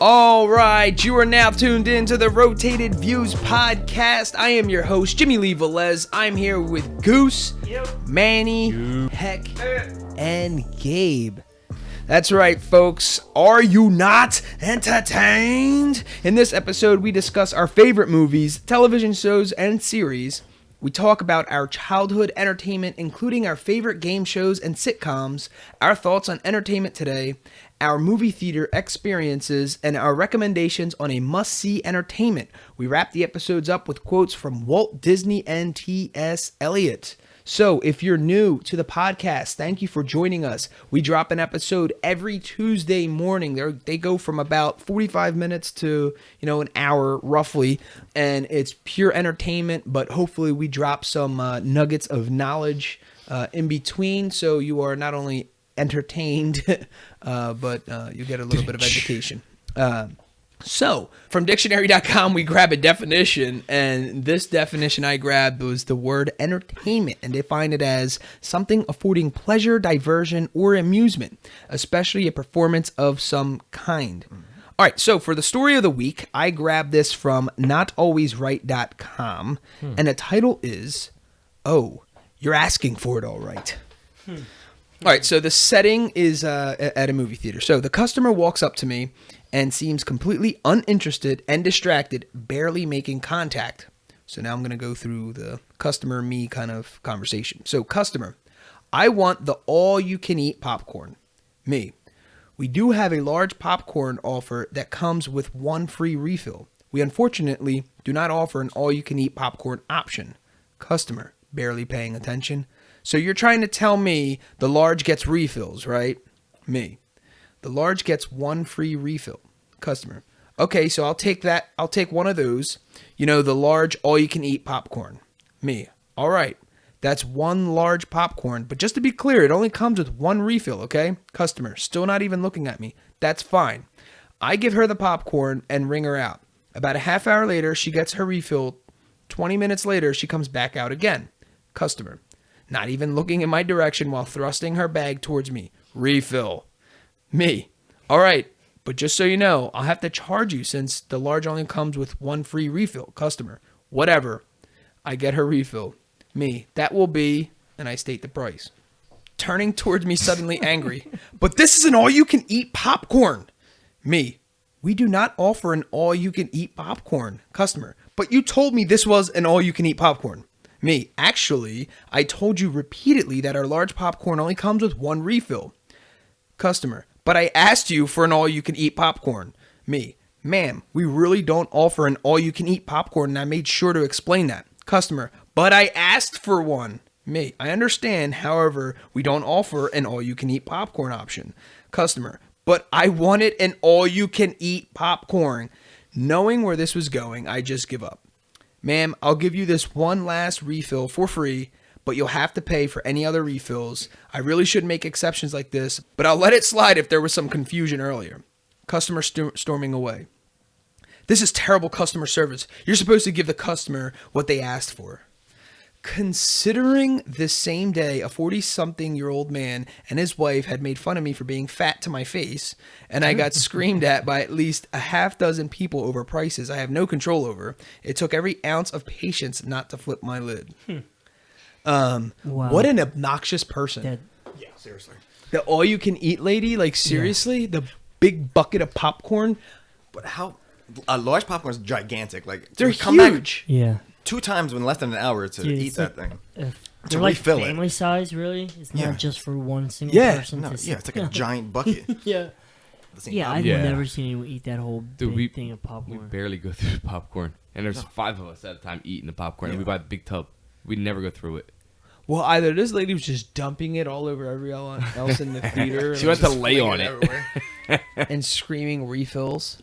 All right, you are now tuned in to the Rotated Views podcast. I am your host, Jimmylee Velez. I'm here with Goose, Manny, Heck, and Gabe. That's right, folks. Are you not entertained? In this episode, we discuss our favorite movies, television shows, and series. We talk about our childhood entertainment, including our favorite game shows and sitcoms, our thoughts on entertainment today, our movie theater experiences, and our recommendations on a must-see entertainment. We wrap the episodes up with quotes from Walt Disney and T.S. Eliot. So, if you're new to the podcast, thank you for joining us. We drop an episode every Tuesday morning. They go from about 45 minutes to, an hour roughly, and it's pure entertainment, but hopefully we drop some nuggets of knowledge in between, so you are not only entertained, but you get a little bit of education. So, from dictionary.com, we grab a definition, and this definition I grabbed was the word entertainment, and define it as something affording pleasure, diversion, or amusement, especially a performance of some kind. All right, so for the story of the week, I grabbed this from notalwaysright.com, and the title is, "Oh, You're Asking for It All Right." All right, so the setting is at a movie theater. So the customer walks up to me and seems completely uninterested and distracted, barely making contact. So now I'm going to go through the customer-me kind of conversation. So customer, I want the all-you-can-eat popcorn. Me, we do have a large popcorn offer that comes with one free refill. We unfortunately do not offer an all-you-can-eat popcorn option. Customer, barely paying attention. So you're trying to tell me the large gets refills, right? Me, the large gets one free refill. Customer, okay, so I'll take that. I'll take one of those. The large all-you-can-eat popcorn. Me, all right, that's one large popcorn. But just to be clear, it only comes with one refill, okay? Customer, still not even looking at me. That's fine. I give her the popcorn and ring her out. About a half hour later, she gets her refill. 20 minutes later, she comes back out again. Customer, not even looking in my direction while thrusting her bag towards me. Refill. Me, all right, but just so you know, I'll have to charge you since the large only comes with one free refill. Customer, whatever. I get her refill. Me, that will be, and I state the price. Turning towards me suddenly angry. But this is an all-you-can-eat popcorn. Me, we do not offer an all-you-can-eat popcorn. Customer, but you told me this was an all-you-can-eat popcorn. Me, actually, I told you repeatedly that our large popcorn only comes with one refill. Customer, but I asked you for an all-you-can-eat popcorn. Me, ma'am, we really don't offer an all-you-can-eat popcorn, and I made sure to explain that. Customer, but I asked for one. Me, I understand, however, we don't offer an all-you-can-eat popcorn option. Customer, but I wanted an all-you-can-eat popcorn. Knowing where this was going, I just give up. Ma'am, I'll give you this one last refill for free, but you'll have to pay for any other refills. I really shouldn't make exceptions like this, but I'll let it slide if there was some confusion earlier. Customer storming away. This is terrible customer service. You're supposed to give the customer what they asked for. Considering this same day, a 40-something-year-old man and his wife had made fun of me for being fat to my face, and I got screamed at by at least a half dozen people over prices I have no control over, it took every ounce of patience not to flip my lid. Wow. What an obnoxious person. Yeah, seriously. The all-you-can-eat lady? Like, seriously? Yeah. The big bucket of popcorn? But how... A large popcorn is gigantic. Like, they're huge. Yeah. 2 times in less than an hour to eat that thing. They're like family size, really. It's not just for one single person. No, it's like a giant bucket. Yeah. I've never seen anyone eat that whole big thing of popcorn. We barely go through the popcorn. And there's 5 of us at a time eating the popcorn. And we buy the big tub. We never go through it. Well, either this lady was just dumping it all over everyone else in the theater. She went to lay on it. And screaming refills.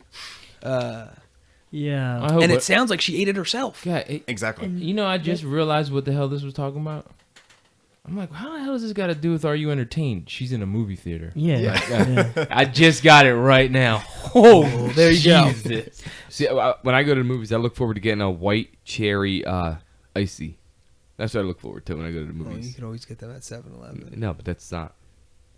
Yeah. And it sounds like she ate it herself. Yeah, exactly. I just realized what the hell this was talking about. I'm like, how the hell does this got to do with Are You Entertained? She's in a movie theater. Yeah. I just got it right now. Oh, there you go. See, when I go to the movies, I look forward to getting a white cherry icy. That's what I look forward to when I go to the movies. You can always get them at 7-Eleven. No, but that's not.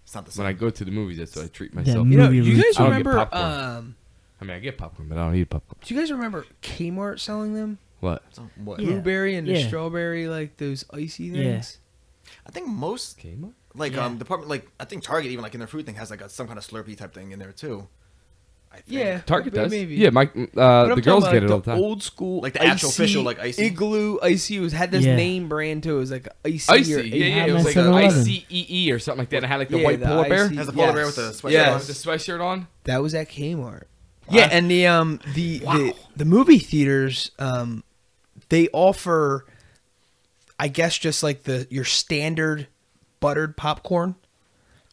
It's not the same. When I go to the movies, that's what I treat The myself. You know, movie you route. guys I don't get remember? popcorn. I mean, I get popcorn, but I don't eat popcorn. Do you guys remember Kmart selling them? What? So, what? Yeah. Blueberry and the Yeah. strawberry, like those icy Yeah. things. I think most Kmart? like Yeah. department like I think Target even like in their food thing has like some kind of Slurpee type thing in there too. I think. Yeah, Target does. maybe. Yeah, my But I'm the talking girls about, get it like, all the time. Old school, Like the actual official, like, icy? igloo icy. Was had this Yeah. name brand to it. It was like icy. Icy, or yeah, Yeah, it was like a 7-Eleven. ICEE or something like that. It had like the Yeah, white the polar bear. icy- Has the polar bear with Yes. the sweatshirt Yes. on? With the sweatshirt on. That was at Kmart. Yeah, and the movie theaters, they offer, I guess, just like your standard buttered popcorn.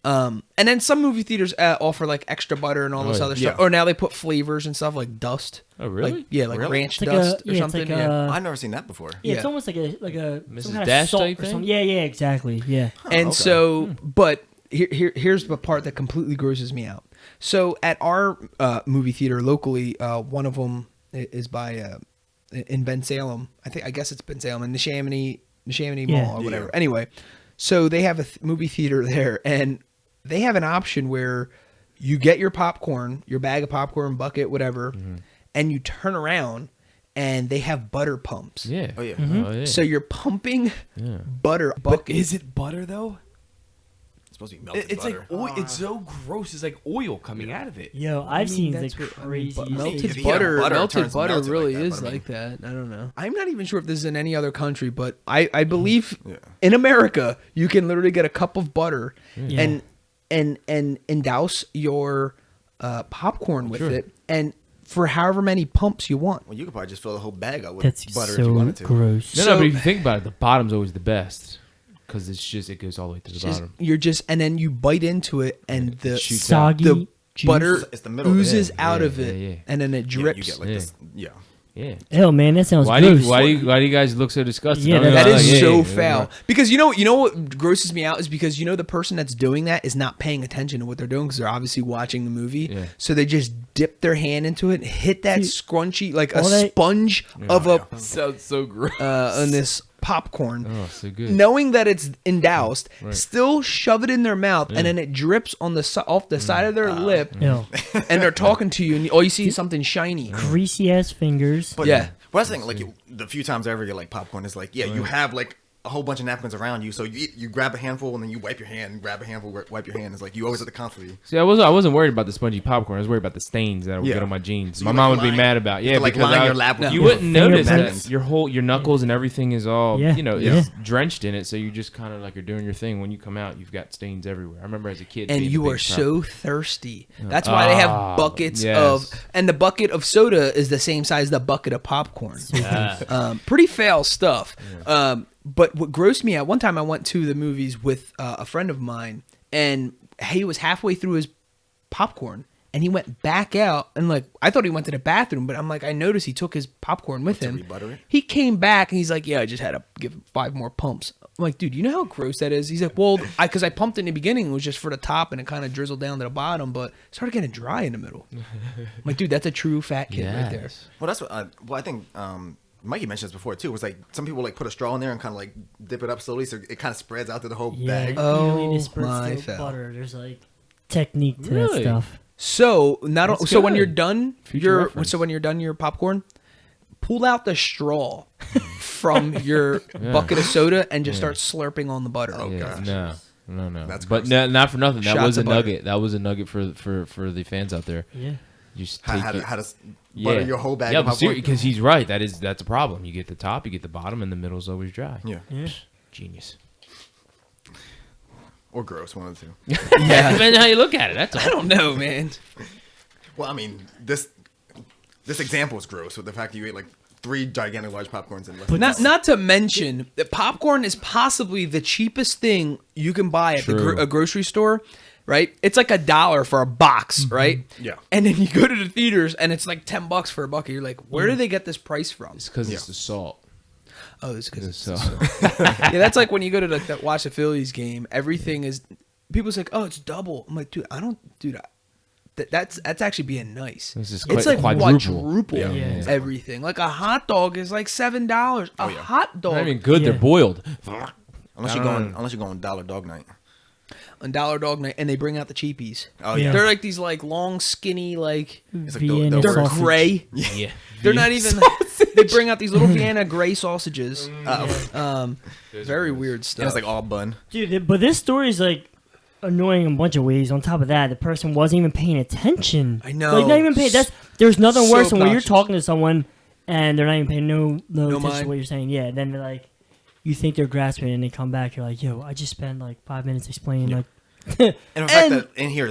And then some movie theaters offer like extra butter and all this Oh, other yeah. stuff. Or now they put flavors and stuff like dust. Oh, really? Like, yeah, like Really? ranch It's like dust a- or yeah, it's something. like yeah. a- I've never seen that before. Yeah, it's Yeah. almost like a Mrs. some kind Dash of salt type or thing? something. Yeah, exactly. Yeah. And okay. so, but here's the part that completely grosses me out. So at our movie theater locally, one of them is by in Bensalem. I guess it's Bensalem in the Chamonix Yeah. Mall or whatever. Yeah. Anyway, so they have a movie theater there, and they have an option where you get your popcorn, your bag of popcorn, bucket, whatever, and you turn around, and they have butter pumps. Yeah. Oh yeah. Mm-hmm. Oh, yeah. So you're pumping yeah. butter. But is it butter though? It's supposed to be melted It's butter. like oil. It's so gross. It's like oil coming out of it. Yo, I I've mean, seen the that's what- crazy If you melted eat enough butter, butter, it melted turns butter melted really like that, is but I mean- like that. I don't know. I'm not even sure if this is in any other country, but I believe Yeah. in America you can literally get a cup of butter Yeah. and douse your popcorn with Sure. it, and for however many pumps you want. Well, you could probably just fill the whole bag up with That's butter if you so wanted to. gross. No, So- but if you think about it, the bottom's always the best because it goes all the way to the Just- bottom. you're just and then you bite into it, and the shoots out. Soggy the juice. butter It's the middle of it. oozes Yeah, out yeah, of it, yeah, yeah. and then it Yeah, drips. you get like Yeah. this. Yeah. Yeah. Hell, man, that sounds Why do gross. you guys look so disgusted? Yeah, I mean, That Like, is yeah, so yeah, foul. yeah. Because you know what grosses me out is because the person that's doing that is not paying attention to what they're doing because they're obviously watching the movie. Yeah. So they just dip their hand into it, hit that Dude, scrunchy like a all that- sponge of Sounds so gross. on this popcorn. Oh, so good. Knowing that it's endoused, Right. still shove it in their mouth, and then it drips on off the side of their lip, Yo, and they're talking to you, and all you see is something shiny. greasy ass fingers. But Yeah. Well, that's the thing. Like the few times I ever get like popcorn is like, you have like a whole bunch of napkins around you, so you grab a handful and then you wipe your hand, grab a handful, wipe your hand. It's like you always have to constantly. See, I wasn't worried about the spongy popcorn. I was worried about the stains that would Yeah. get on my jeans. So My you, mom like, would be line- mad about. you Yeah, have to, like, because line your lap with you your wouldn't notice fingerprints. that your knuckles and everything is all Yeah, it's yeah. drenched in it. So you just kind of like you're doing your thing. When you come out, you've got stains everywhere. I remember as a kid, And being you a are big so thirsty. That's why they have buckets yes. and the bucket of soda is the same size as the bucket of popcorn. Pretty foul stuff. But what grossed me out, one time I went to the movies with a friend of mine, and he was halfway through his popcorn, and he went back out, and like I thought he went to the bathroom, but I'm like I noticed he took his popcorn with him. rebutter it? He came back and he's like, "Yeah, I just had to give 5 more pumps." I'm like, "Dude, you know how gross that is?" He's like, "Well, because I pumped in the beginning, it was just for the top, and it kind of drizzled down to the bottom, but it started getting dry in the middle." I'm like, "Dude, that's a true fat kid right there." Yes. Well, that's what. I think Mikey mentioned this before too. It was like some people like put a straw in there and kind of like dip it up slowly, so it kind of spreads out to the whole Yeah, bag. you don't Oh, need to spritz my the fell. butter. There's like technique to that Really? stuff. So That's so when good. you're done, Future reference. when you're done your popcorn, pull out the straw from your bucket of soda and just start slurping on the butter. Oh, Yeah, gosh. no. That's but gross. not for nothing. That Shots was a of butter. nugget. That was a nugget for the fans out there. Yeah. You just How, take how, it. to, how to butter your whole bag Yeah, of but popcorn. because he's right. That's a problem. You get the top, you get the bottom, and the middle's always dry. Yeah. Yeah. Genius. Or gross, one of the two. Yeah. Depends how you look at it. That's all. I don't know, man. Well, I mean, this example is gross with the fact that you ate like 3 gigantic large popcorns in less than Not to mention that popcorn is possibly the cheapest thing you can buy at True. a grocery store, right? It's like $1 for a box, right? Yeah. And then you go to the theaters and it's like $10 for a bucket. You're like, where do they get this price from? It's because Yeah. it's the salt. Oh, it's because It's the it's salt. yeah. That's like when you go to watch a Phillies game. Everything is people's like, oh, it's double. I'm like, dude, I don't do that. That's actually being nice. This is It's like quadruple. quadruple Yeah. everything. Like a hot dog is like $7. A hot dog. Not even good. Yeah. They're boiled. unless you're going Dollar Dog Night. on Dollar Dog Night, and they bring out the cheapies. Oh yeah. They're like these like long, skinny, like It's like Vienna they're sausage. gray. Yeah. They're not even. They bring out these little Vienna gray sausages. Very weird And stuff. it's like all bun. Dude, but this story is like annoying in a bunch of ways. On top of that, the person wasn't even paying attention. I know. Like, not even paying. There's nothing So worse than when you're obnoxious. talking to someone and they're not even paying no attention mind. to what you're saying. Yeah, then they're like, you think they're grasping and they come back, you're like, yo, I just spent like 5 minutes explaining like. And the fact that in here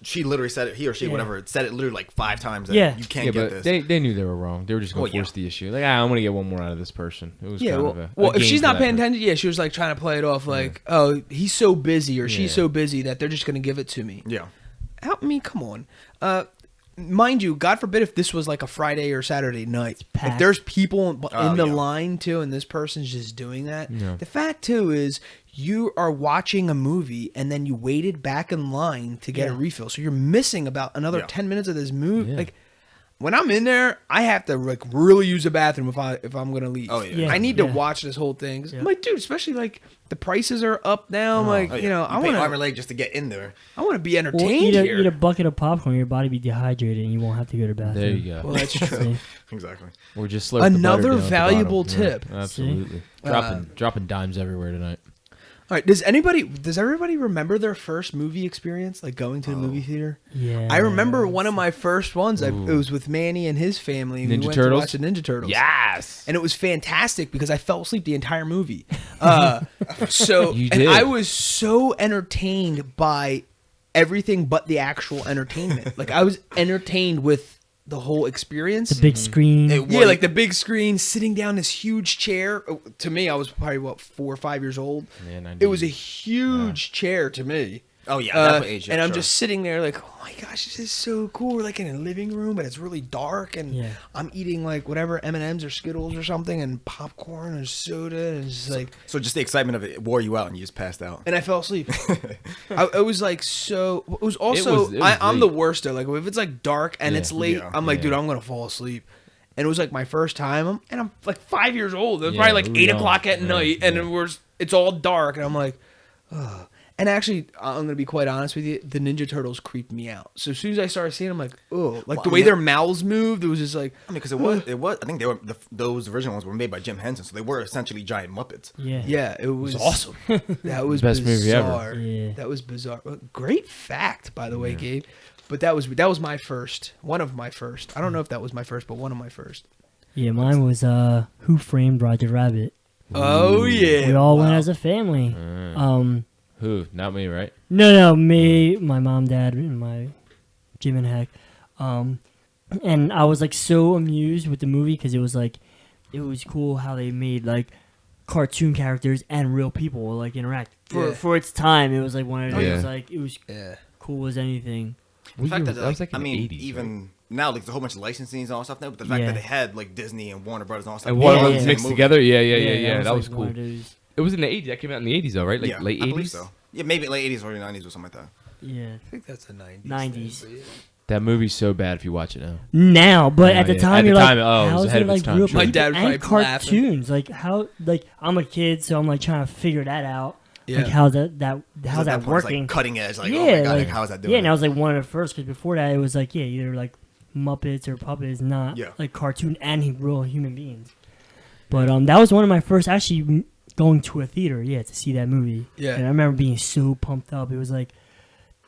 she literally said it, he or she, Yeah. whatever, said it literally like 5 times. That Yeah. you can't Yeah, get but this. they knew they were wrong. They were just going to Well, force the issue. Like, I'm going to get one more out of this person. It was Yeah, kind well, of a if game she's for not that paying person. attention, she was like trying to play it off like, oh, he's so busy or she's Yeah. so busy that they're just going to give it to me. Yeah. Help me, come on. Mind you, God forbid if this was like a Friday or Saturday night. If packed. there's people in the yeah. line too and this person's just doing that. Yeah. The fact too is you are watching a movie and then you waited back in line to get a refill. So you're missing about another Yeah. 10 minutes of this movie. Yeah. Like when I'm in there, I have to like really use the bathroom if I'm gonna leave. Oh, yeah. I need to Yeah. watch this whole thing. 'Cause Yeah. I'm like, dude, especially like the prices are up now. I'm like, Oh, yeah. you know, I pay arm want and leg just to get in there. to be Or entertained eat here. a bucket of popcorn, your body be dehydrated and you won't have to go to the bathroom. There you go. Well, that's true. See? Exactly. Or just slurp the butter Another down at the valuable bottom. Yeah, tip. absolutely. Dropping dimes everywhere tonight. All right, does everybody remember their first movie experience, like going to the movie theater? Yeah. I remember one of my first ones. It was with Manny and his family. We Ninja went Turtles? to watch the Ninja Turtles. Yes. And it was fantastic because I fell asleep the entire movie. So You and did. I was so entertained by everything but the actual entertainment. Like I was entertained with the whole experience. The big screen. Yeah, like the big screen, sitting down this huge chair. To me, I was probably 4 or 5 years old. Yeah, 90. It was a huge chair to me. Oh yeah, that's what age. And I'm just sitting there like, oh my gosh, this is so cool. We're like in a living room, but it's really dark, and Yeah. I'm eating like whatever M&Ms or Skittles or something, and popcorn and soda, and it's just like. So just the excitement of it wore you out, and you just passed out. And I fell asleep. I was like so. It was also. It was I'm the late. worst though. Like if it's like dark and Yeah. it's late, Yeah. I'm like, Yeah. dude, I'm gonna fall asleep. And it was like my first time, and I'm like 5 years old. It was Yeah, probably like we 8 young. o'clock at Yeah, night, and yeah. it's all dark, and I'm like, ugh. And actually, I'm gonna be quite honest with you, the Ninja Turtles creeped me out. So as soon as I started seeing them, I'm like, oh, like Well, the I way mean- their mouths moved, it was just like, I mean, because it was. I think those original ones were made by Jim Henson, so they were essentially giant Muppets. Yeah. yeah, it was awesome. That was Best movie ever. bizarre. Yeah. That was bizarre. Great fact, by the way, Gabe. But that was my first. One of my first. I don't know if that was my first, but one of my first. Yeah, mine was Who Framed Roger Rabbit. Oh yeah, We all went Wow. as a family. Who? Not me, right? No, me, my mom, dad, and my Jim and Heck. And I was like so amused with the movie because it was cool how they made like cartoon characters and real people like interact for its time. It was like one of those Yeah. like it was Yeah. cool as anything. The fact that, that was like I in mean, the 80s, even now, like there's a whole bunch of licensing and all that stuff now, but the fact Yeah. that they had like Disney and Warner Brothers and all that stuff. And one Yeah, of yeah. them mixed together. Yeah. That was like, cool. one of those- It was in the 80s. That came out in the 80s, though, right? Like Yeah, late I 80s. believe so. Yeah, maybe late 80s or 90s or something like that. Yeah, I think that's the 90s. 90s. That movie's so bad if you watch it now. Now, but Yeah, at the yeah. time At the you're time, like, oh, it was how is ahead it of like its time, real sure. My people dad would and probably laughing. cartoons? Like how? Like I'm a kid, so I'm like trying to figure that out. Yeah. Like how's that Because how's at that point, it's, working? Like cutting edge, like yeah, oh my god, like, like, how is that doing? Yeah, and it? I was like one of the first because before that it was like either like Muppets or puppets, not Yeah. like cartoon and real human beings. But that was one of my first actually going to a theater, to see that movie. Yeah. And I remember being so pumped up. It was like,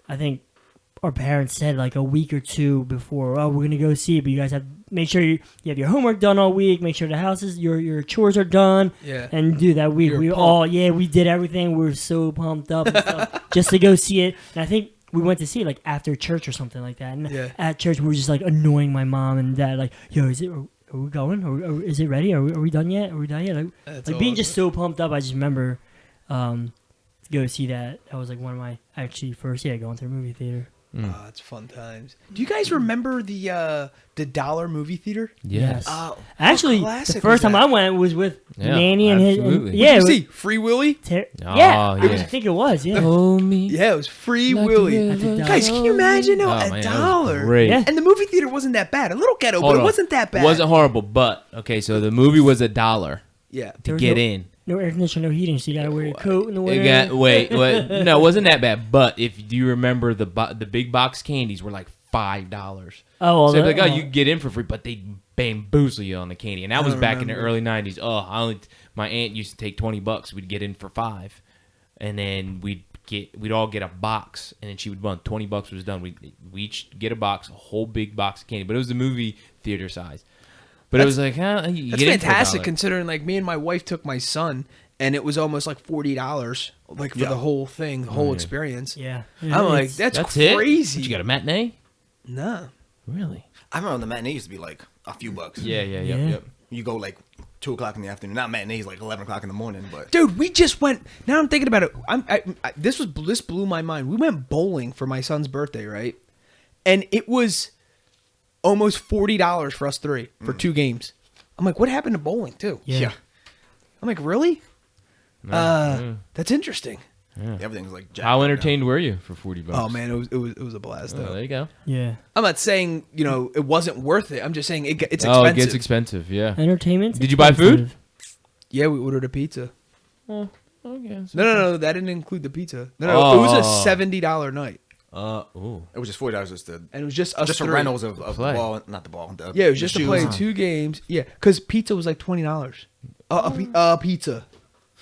I think our parents said like a week or two before, oh, we're gonna go see it, but you guys have make sure you have your homework done all week. Make sure the houses, your chores are done. Yeah. And do that week. You're We pumped. all we did everything. We were so pumped up and stuff just to go see it. And I think we went to see it like after church or something like that. And Yeah. at church we were just like annoying my mom and dad like, yo, is it? Are we going? Or is it ready? Are we done yet? Are we done yet? That's Like being awesome. just so pumped up. I just remember to go see that. That was like one of my actually first going to the movie theater. Oh, it's fun times. Do you guys remember the dollar movie theater? Yes. Oh, Actually, how classic the first was time that? I went was with Yeah, Nanny and his. absolutely. And, yeah, Did it you was- see Free Willy? Oh, yeah, yeah. I think it was. Yeah. Hold me. Yeah, it was Free Like Willy. a river. Guys, can you imagine? No, Oh, a man, that was dollar. great. Yeah. And the movie theater wasn't that bad. A little ghetto, Hold but it on. wasn't that bad. Wasn't horrible, but okay. So the movie was $1 Yeah. to was get no- in, no air conditioning, no heating, so you gotta wear your coat in the winter. Wait, no, it wasn't that bad. But if you remember, the big box candies were like $5. Oh, well, so like, you could get in for free, but they bamboozle you on the candy, and that was back in the early '90s. My aunt used to take $20. We'd get in for $5, and then we'd all get a box, and then she would run. $20 was done. We each get a box, a whole big box of candy, but it was the movie theater size. But it was like, you That's get in for fantastic $1. considering like me and my wife took my son and it was almost like $40 like for the whole thing, the whole experience. Yeah. I'm like, that's crazy. It? But you got a matinee? Nah. Really? I remember the matinee used to be like a few bucks. Yep. You go like 2:00 in the afternoon. Not matinees like 11:00 in the morning, but Dude, we just went. Now I'm thinking about it. This blew my mind. We went bowling for my son's birthday, right? And it was almost $40 for us three for 2 games. I'm like, what happened to bowling too? Yeah. I'm like, really? That's interesting. Yeah. everything's like jacked How up now. entertained were you for $40? Oh man, it was a blast Oh, though. there you go. Yeah. I'm not saying it wasn't worth it. I'm just saying it's expensive. Oh, it gets expensive. Yeah. Entertainment. Did you buy food? Yeah, we ordered a pizza. Oh, okay. No, that didn't include the pizza. No, it was a $70 night, Oh. It was just $40 just to and it was just us just for three. rentals of the Play. ball, not the ball. Yeah, it was just the to play shoes. 2 games. Yeah, because pizza was like $20. A pizza.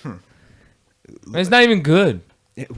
And it's not even good. It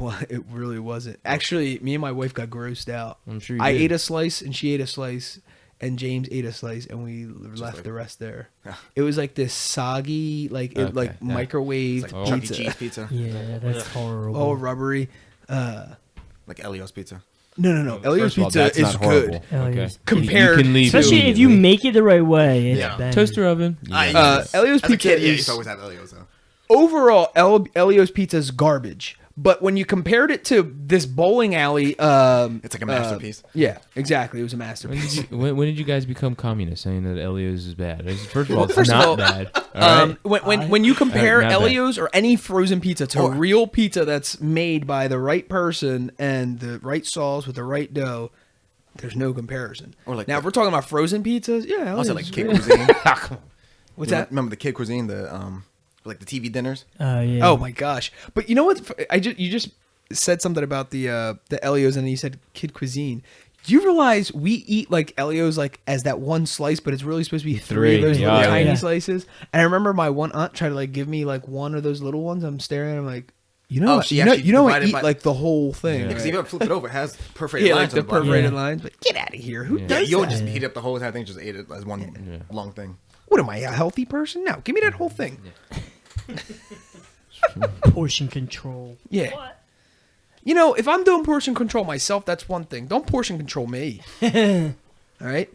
really wasn't. Actually, me and my wife got grossed out. I'm sure you I did. ate a slice and she ate a slice and James ate a slice and we left like- the rest there. Yeah. It was like this soggy, like Okay, yeah. microwave It's like Chuck E. pizza, Cheese pizza, Yeah, that's horrible. all rubbery. like Eliot's pizza. No. Eliot's First of all, pizza that's is not horrible. good. Oh, Okay. yes. Compared you can leave Especially if you immediately. make it the right way. It's Yeah. banging. Toaster oven. Yes. Elio's As a pizza kid, yeah, you is used to always have Eliot's though. overall. Elio's pizza is garbage. But when you compared it to this bowling alley, It's like a masterpiece. yeah, exactly, it was a When masterpiece. did, when did you guys become communists saying that Elio's is bad? First of all, it's First of not all, bad. All right? When you compare Not bad. Elio's or any frozen pizza to Or- real pizza that's made by the right person and the right sauce with the right dough, there's no comparison. Or like now, the- if we're talking about frozen pizzas, yeah, Also Elio's like is kid great. cuisine. What's You that? Remember the kid cuisine, the like the TV dinners. Yeah. Oh my gosh! But you know what? You just said something about the Elio's, and you said kid cuisine. Do you realize we eat like Elio's like as that one slice, but it's really supposed to be 3 of Three, those yeah, little yeah. tiny Yeah. slices? And I remember my one aunt tried to like give me like one of those little ones. I'm staring at him like, Oh, she I actually I divided eat by- like the whole thing. Yeah. Because right? if you ever flip it over, it has perforated Yeah, like lines the on the bottom. perforated Yeah. lines. But get out of here! Who Yeah. Yeah, does you would that? just heat up the whole entire thing, just ate it as one long thing. What am I, a healthy person? No, give me that whole thing. Portion control. Yeah. You know, if I'm doing portion control myself, that's one thing. Don't portion control me. All right.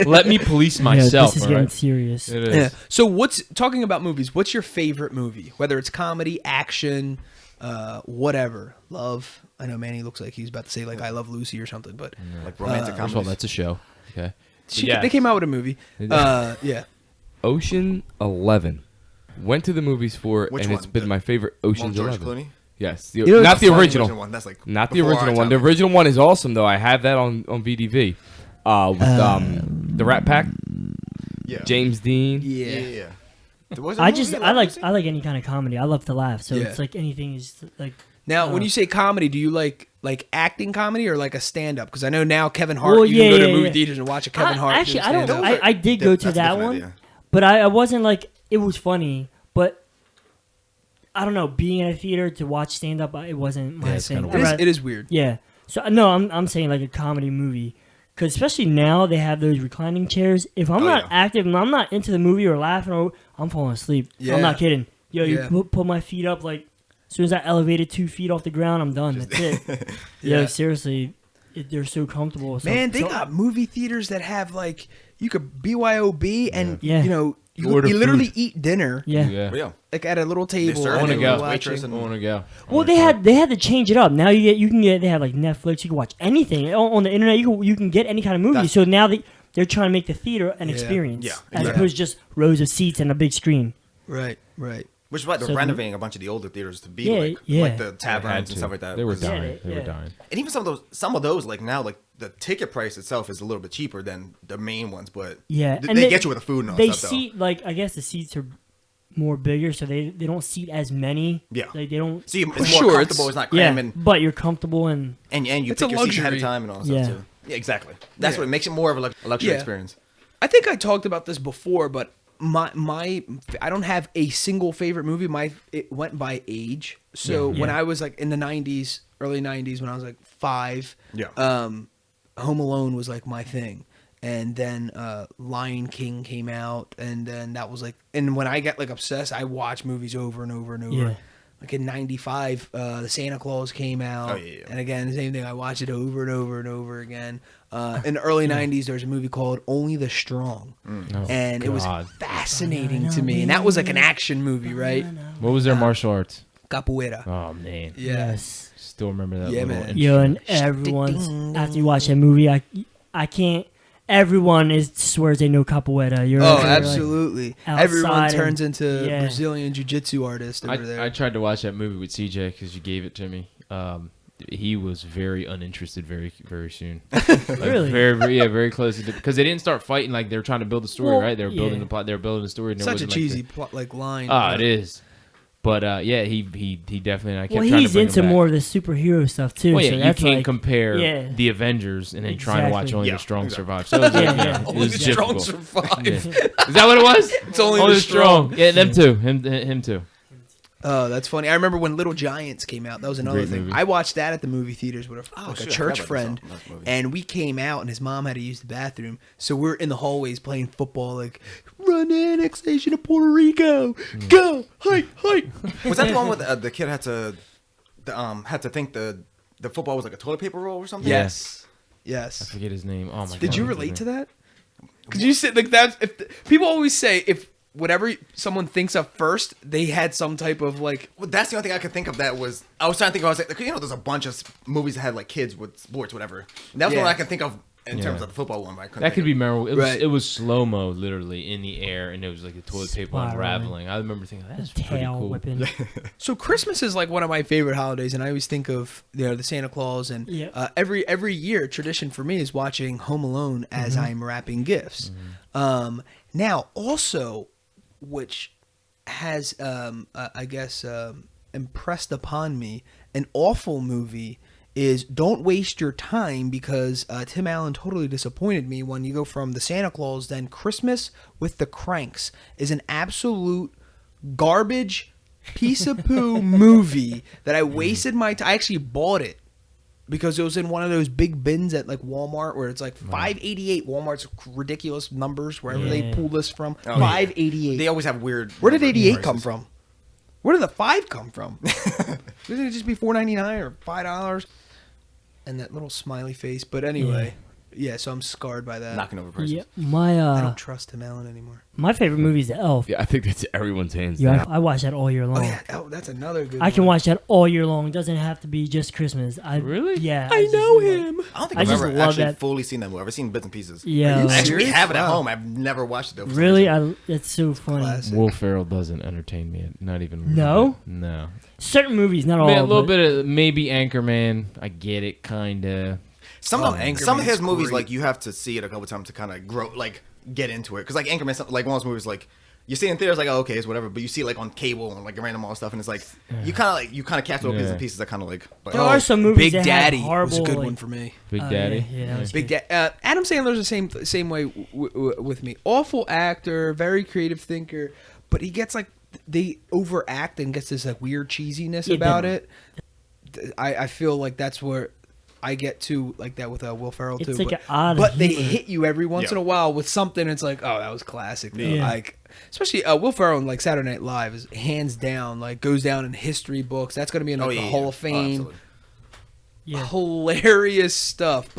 Let me police Yeah, myself. this is all getting right? serious. It is. Yeah. So what's talking about movies? What's your favorite movie? Whether it's comedy, action, whatever. Love. I know Manny looks like he's about to say like I Love Lucy or something, but Like romantic First of all, comedies. that's a show. Okay. they came out with a movie. Yeah. Ocean 11. Went to the movies for it, Which and one? it's been The my favorite One Ocean's George 11. Clooney. Yes, know, not it's the funny. original. one. That's like Not the before our original one. time. The original one is awesome though. I have that on VDV. With the Rat Pack, Yeah. James Dean. Yeah. There was a I movie just like I like any kind of comedy. I love to laugh, so Yeah. it's like anything is like. Now, when you say comedy, do you like acting comedy or like a stand up? Because I know now Kevin Hart. Well, you can go to yeah, movie yeah. theaters and watch a Kevin Hart. Actually, do I don't. stand-up. I did go to That's a that different one, idea. but I wasn't like it was funny, but. I don't know. Being in a theater to watch stand up, it wasn't my it's thing. kinda I'd weird. rather- It is weird. Yeah. So no, I'm saying like a comedy movie, because especially now they have those reclining chairs. If I'm Oh, not yeah. active and I'm not into the movie or laughing, or I'm falling asleep. Yeah. I'm not kidding. Yo, Yeah. you put my feet up like as soon as I elevated 2 feet off the ground, I'm done. That's it. Yeah. Yo, seriously, they're so comfortable. So, Man, they so- got movie theaters that have like you could BYOB and Yeah. you know you Order literally food. eat dinner Yeah. Yeah. But yeah. like at a little They table. serve I want to it. go. Waitress I and- want to go. Well, they had to change it up. Now you can get they have like Netflix. You can watch anything on the internet. You can get any kind of movie. That's- So now they're trying to make the theater an Yeah. experience, Yeah, as exactly. opposed to just rows of seats and a big screen. Right. Which is why they're So- renovating a bunch of the older theaters to be Yeah, like yeah. the Had taverns to. and stuff like that. They were 'Cause- dying. They Yeah. were dying. And even some of those like now like the ticket price itself is a little bit cheaper than the main ones, but Yeah, they, and get you with the food and all They that stuff. seat like I guess the seats are more bigger, so they don't seat as many. Yeah. Like they don't. See, it's For more sure, comfortable. It's not Yeah, cramming. but you're comfortable and And you It's pick a your seats ahead luxury. of time and all that Yeah. stuff too. Yeah, exactly. That's Yeah. what makes it more of a luxury Yeah. experience. I think I talked about this before, but my I don't have a single favorite movie. It went by age. So Yeah. when Yeah. I was like in the 90s, early 90s, when I was like 5, Yeah. Home Alone was like my thing. And then Lion King came out, and then that was like, and when I get like obsessed, I watch movies over and over and over. Yeah. Like in '95, the Santa Claus came out, Oh, yeah. and again, the same thing. I watch it over and over and over again. In the early '90s, there was a movie called Only the Strong, Oh, and it was God. fascinating to me. And that was like an action movie, right? What was their martial arts? Capoeira. Oh man, yes. still remember that. Yeah, little man. Yo, and instrument. everyone's after you watch that movie, I can't. Everyone swears they know capoeira. You're Oh, like, absolutely. outside Everyone and- turns into yeah. Brazilian jiu-jitsu artist over there. I tried to watch that movie with CJ because you gave it to me. He was very uninterested very very soon. Like, Really? very close to because they didn't start fighting like they were trying to build a story, Well, right? They were building yeah. the plot. They were building the story. And Such a it wasn't cheesy Like plot, like line. it is. But yeah, he definitely. I kept Well, trying he's to bring into him back. more of the superhero stuff too. Well, yeah, so you that's can't like, compare yeah. the Avengers and then trying to watch Exactly. Only Yeah, the Strong exactly. survive. So it was like, Yeah, yeah, yeah. it Only was the strong difficult. survive. Yeah. Is that what it was? It's only the strong. Yeah, them too. Him too. Oh, that's funny. I remember when Little Giants came out. That was another Great thing. movie. I watched that at the movie theaters with Oh, like a shoot, I church forgot about friend, that movie. and we came out, and his mom had to use the bathroom, so we're in the hallways playing football, like run annexation of Puerto Rico, go hike. Was that the one where the kid had to think the football was like a toilet paper roll or something? Yes, I yes. forget his name. Oh my god. Did you relate to that? Because you said like that's people always say if whatever someone thinks of first, they had some type of like. Well, that's the only thing I could think of. That was I was trying to think. I was like, there's a bunch of movies that had like kids with sports, whatever. And that was Yeah. one I could think of in terms Yeah. of the football one. But I couldn't That think could of be memorable. Right. It was slow mo, literally in the air, and it was like the toilet paper Spiraling. unraveling. I remember thinking that's pretty tail cool. whipping. So Christmas is like one of my favorite holidays, and I always think of the Santa Claus, and Yeah. every year tradition for me is watching Home Alone as I'm wrapping gifts. Now also, which has I guess impressed upon me an awful movie is Don't Waste Your Time, because Tim Allen totally disappointed me when you go from the Santa Claus, then Christmas with the Cranks is an absolute garbage piece of poo movie that I wasted my time. I actually bought it because it was in one of those big bins at like Walmart where it's like $5.88. Walmart's ridiculous numbers wherever they Yeah. pull this from. Oh, yeah. $5.88. They always have weird. Where did number 88 come prices. from? Where did the 5 come from? Doesn't it just be $4.99 or $5? And that little smiley face. But anyway, yeah, so I'm scarred by that. Knocking over prices. Yeah, my I don't trust Tim Allen anymore. my favorite movie is The Elf. Yeah, I think that's everyone's hands Yeah, down. I watch that all year long. Oh, yeah. Oh, that's another good I can one. watch that all year long. It doesn't have to be just Christmas. Really? Yeah. I just know love- him. I don't think I I've just ever love actually that. fully seen that movie. I've seen bits and pieces. Yeah. Are you like- Actually, we serious? have it at Wow. home. I've never watched it though. for some Really? reason. It's so funny. Classic. Will Ferrell doesn't entertain me. Not even. a little No? bit. No. Certain movies, not all. Man, a little but- bit of maybe Anchorman. I get it, kinda. Some Oh, of some of his Anchorman's movies, great. like you have to see it a couple times to kind of grow, like get into it. Because like Anchorman, like one of those movies, like you see it in theaters, like oh, okay, it's whatever. But you see it like on cable and like random all stuff, and it's like you kind of catch little bits and Yeah. pieces that kind of like. But, There are some movies Big that have Daddy was a horrible, good like- one for me. Big Oh, Daddy. yeah, that was Big Adam Sandler's the same way with me. Awful actor, very creative thinker, but he gets like they overact and gets this like weird cheesiness Yeah, about they- it. I feel like that's where I get to like that with Will Ferrell too. It's like but, an odd but they humor. hit you every once Yeah. in a while with something. It's like, oh, that was classic. though. Yeah. Like especially Will Ferrell in like Saturday Night Live is hands down like goes down in history books. That's gonna be in like, the Hall of Fame. absolutely. Yeah. Hilarious stuff.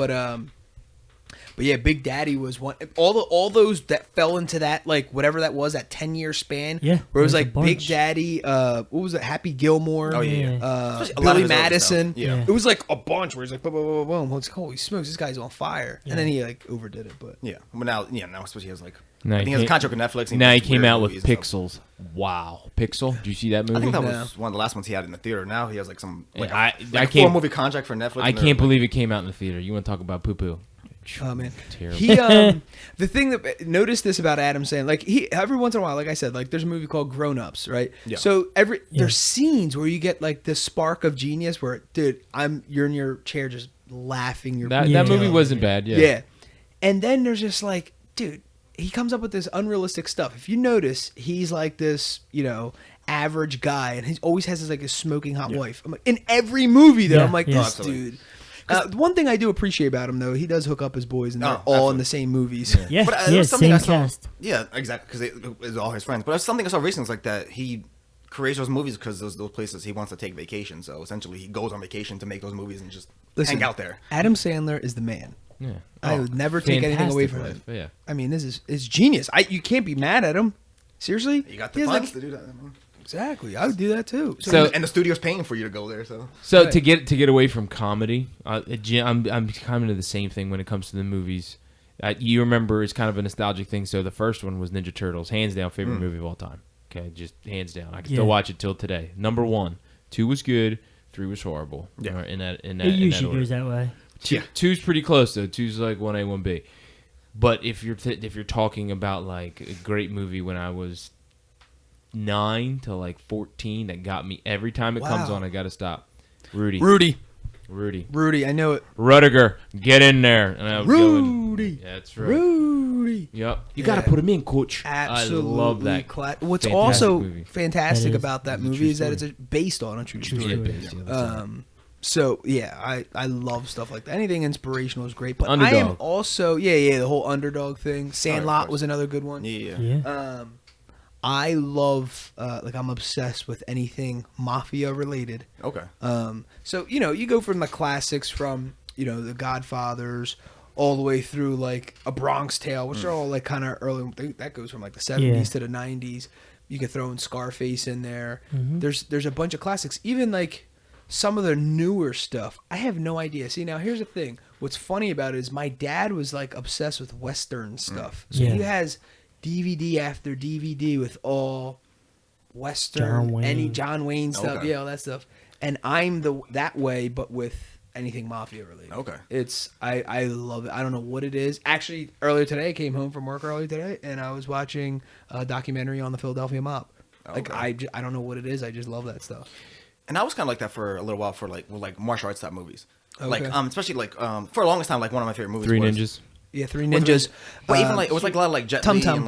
But yeah, Big Daddy was one. All those that fell into that like whatever that was, that 10-year span. Yeah, where it was there's a like Big bunch. Daddy. What was it? Happy Gilmore. Oh yeah. Yeah. Especially a lot of Billy his early Madison. stuff. Yeah. Yeah. It was like a bunch where he's like boom, boom, boom, boom. It's like, holy smokes, this guy's on fire. Yeah. And then he like overdid it. But Yeah. But now especially he has like Now I think he he has a came- contract with Netflix. and Now he does came weird out with movies and stuff. Pixels. Wow, Pixel. Did you see that movie? I think that No. was one of the last ones he had in the theater. Now he has like some like I a can't- 4-movie contract for Netflix. I and they're, can't like- believe it came out in the theater. You want to talk about poo poo? Oh man, Terrible. he the thing that notice this about Adam Sandler, like he every once in a while, like I said, like there's a movie called Grown Ups, right? Yeah. So there's scenes where you get like this spark of genius where, dude, you're in your chair just laughing your That Yeah. movie wasn't bad. Yeah. yeah. And then there's just like, dude, he comes up with this unrealistic stuff. If you notice, he's like this, average guy, and he always has this like a smoking hot wife. I'm like, in every movie, though, Yeah, I'm like, yeah. this dude. One thing I do appreciate about him, though, he does hook up his boys, and they're all absolutely. in the same movies. Yeah, But, there yeah, was something same I saw- cast. Yeah, exactly, because it was all his friends. But there's something I saw recently like that he creates those movies because those places he wants to take vacation. So essentially, he goes on vacation to make those movies and just hang out there. Adam Sandler is the man. Yeah. I would never take anything away from Fantastic him. life, Yeah. I mean, this is genius. You can't be mad at him. Seriously, You got He the has, funds to do that. exactly. I would do that too. So- And the studio's paying for you to go there. So So Right. to get away from comedy, I'm kind of the same thing when it comes to the movies. You remember, it's kind of a nostalgic thing. So the first one was Ninja Turtles, hands down favorite movie of all time. Okay, just hands down. I can still Yeah. watch it till today. Number 1, 2 was good, 3 was horrible. Yeah. In that It usually order. goes that way. yeah, 2's pretty close though. 2's like 1A, 1B. But if you're talking about like a great movie when I was 9 to like 14, that got me every time it comes Wow. on, I gotta stop. Rudy. Rudy, I know it. Rudiger, get in there. And I was Rudy. Going, that's right. Rudy. Yep. You Yeah. got to put him in, coach. Absolutely. I love that. What's Fantastic also movie. fantastic That is. about that It's a movie true is that it's story. based on a true story. story. Based, yeah, that's right. So yeah, I love stuff like that. Anything inspirational is great. But I am Underdog. also the whole underdog thing. Sandlot course. was another good one. yeah. Yeah. I love I'm obsessed with anything mafia related. Okay. So you go from the classics from the Godfathers all the way through like A Bronx Tale, which are all like kind of early. That goes from like the 70s Yeah. to the 90s. You could throw in Scarface in there. Mhm. There's a bunch of classics. Even like some of the newer stuff, I have no idea. See, now here's the thing. What's funny about it is my dad was like obsessed with Western stuff. So Yeah. he has DVD after DVD with all Western, John Wayne. John Wayne stuff, Okay. all that stuff. And I'm that way, but with anything mafia related. Okay. It's I love it. I don't know what it is. Actually, earlier today, I came home from work earlier today, and I was watching a documentary on the Philadelphia Mob. Like Okay. I don't know what it is. I just love that stuff. And I was kind of like that for a little while for like martial arts type movies. Okay. Like especially like for a longest time like one of my favorite movies 3 was Ninjas. Yeah, Three was- Ninjas. But even like it was like a lot of like Jet Tum Li Tum. and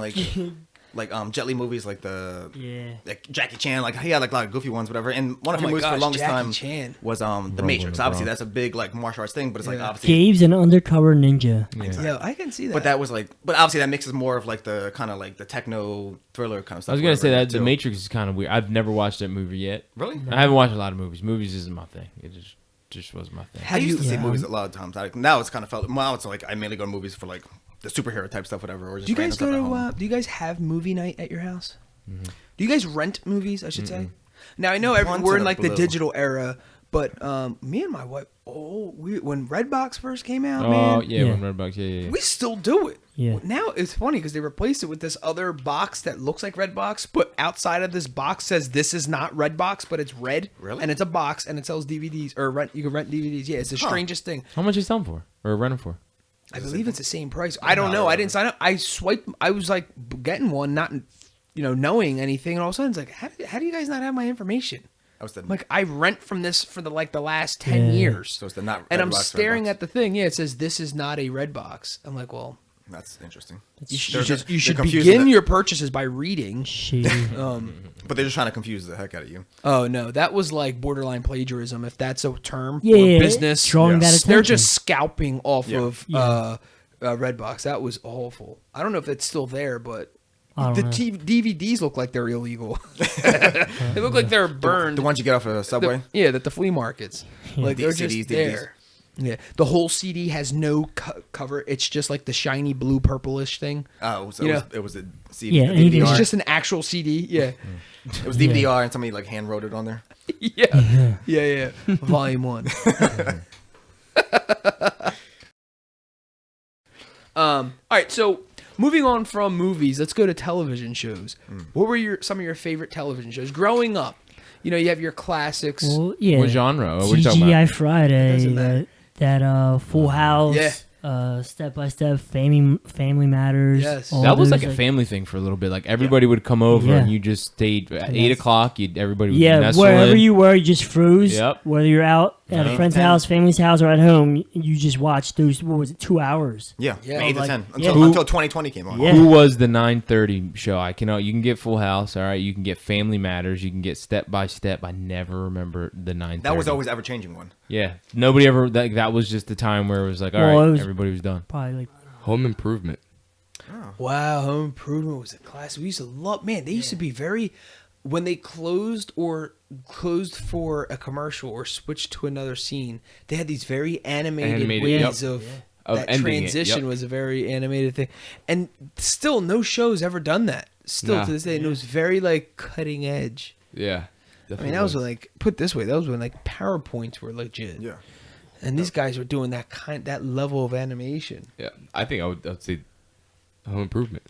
like Jet Li movies like the Yeah. like Jackie Chan, like he had like a lot of goofy ones, whatever. And one of Oh the my movies for gosh, the longest Jackie time Chan. was the Rumble in Matrix. the Obviously, Bronx. that's a big like martial arts thing, but it's like Yeah. obviously. Gabe's an undercover ninja. Yeah. Yeah, I can see that. But that was like, but obviously that mixes more of like the kind of like the techno thriller kind of stuff. I was gonna say whatever, that The too. Matrix is kind of weird. I've never watched that movie yet. Really? I haven't watched a lot of movies. Movies isn't my thing. It just wasn't my thing. I Have used to you- see Yeah. movies a lot of times. Like, now it's kind of felt. Now it's like I mainly go to movies for like the superhero type stuff, whatever. Or just do you guys random go stuff at to? home. Do you guys have movie night at your house? Mm-hmm. Do you guys rent movies? I should say. Now I know Once we're in in a like the blue. digital era, but me and my wife, when Redbox first came out, Oh man, yeah, Yeah. when Redbox. Yeah. we still do it. Yeah. Now it's funny because they replaced it with this other box that looks like Redbox, but outside of this box says this is not Redbox, but it's red. Really? And it's a box and it sells DVDs or rent. You can rent DVDs. Yeah, it's the strangest thing. How much is selling for or renting for? I believe it's the same price. I don't know. I didn't sign up. I swiped. I was like getting one, not knowing anything, and all of a sudden it's like, how do you guys not have my information? I was the, I'm like, I rent from this for the last 10 Yeah. years. so it's the not. And I'm Redbox, staring Redbox. at the thing. Yeah, it says this is not a red box. I'm like, well, That's interesting. you They're should confusing begin the- your purchases by reading. Shady. But they're just trying to confuse the heck out of you. Oh no, that was like borderline plagiarism, if that's a term Yeah, for yeah, business. drawing that They're attention. just scalping off Yeah. of Yeah. Redbox. That was awful. I don't know if it's still there, but I the don't know. DVDs look like they're illegal. They look like they're burned. The ones you get off of the subway. That the flea markets. Like they're just CDs, DVDs. there. Yeah, the whole CD has no cover. It's just like the shiny blue purplish thing. Oh, so You it was a CD. Yeah, a anything- DVR. It's just an actual CD. Yeah, It was DVR, and somebody like hand wrote it on there. yeah. Volume 1. All right, so moving on from movies, let's go to television shows. What were some of your favorite television shows growing up? You have your classics. Well, yeah. What genre? What are you talking about? TGI Friday. Doesn't matter. That Full House. Yeah. Step by Step, Family Matters. Yes. all That was those, like a family thing for a little bit. Like everybody would come over Yeah. and you just stayed at 8 Yes. o'clock. Everybody would Yeah, nestle wherever in. you were, you just froze. Yep. Whether you're out at a Yeah. friend's house, family's house, or at home, you just watched those. What was it? 2 hours. Yeah, Yeah. 8 to Like- 10 yeah. until 2020 came on. Yeah. Who was the 9:30 show? I cannot. You can get Full House. All right. You can get Family Matters. You can get Step by Step. I never remember the 9:30. That was always ever changing one. Yeah. Nobody ever. That was just the time where it was like, all Well, right, it was- everybody was done. Probably like Home Improvement. Wow, Home Improvement was a class. We used to love. Man, they used to be very. When they closed for a commercial or switched to another scene, they had these very animated ways yep. of Of that ending it, transition yep. was a very animated thing, and still no show's ever done that. Still Nah. to this day, and it was very like cutting edge. Yeah. I mean, that was like put this way, that was when like PowerPoints were legit. Yeah. And these guys were doing that level of animation. Yeah. I think I would say Home Improvement.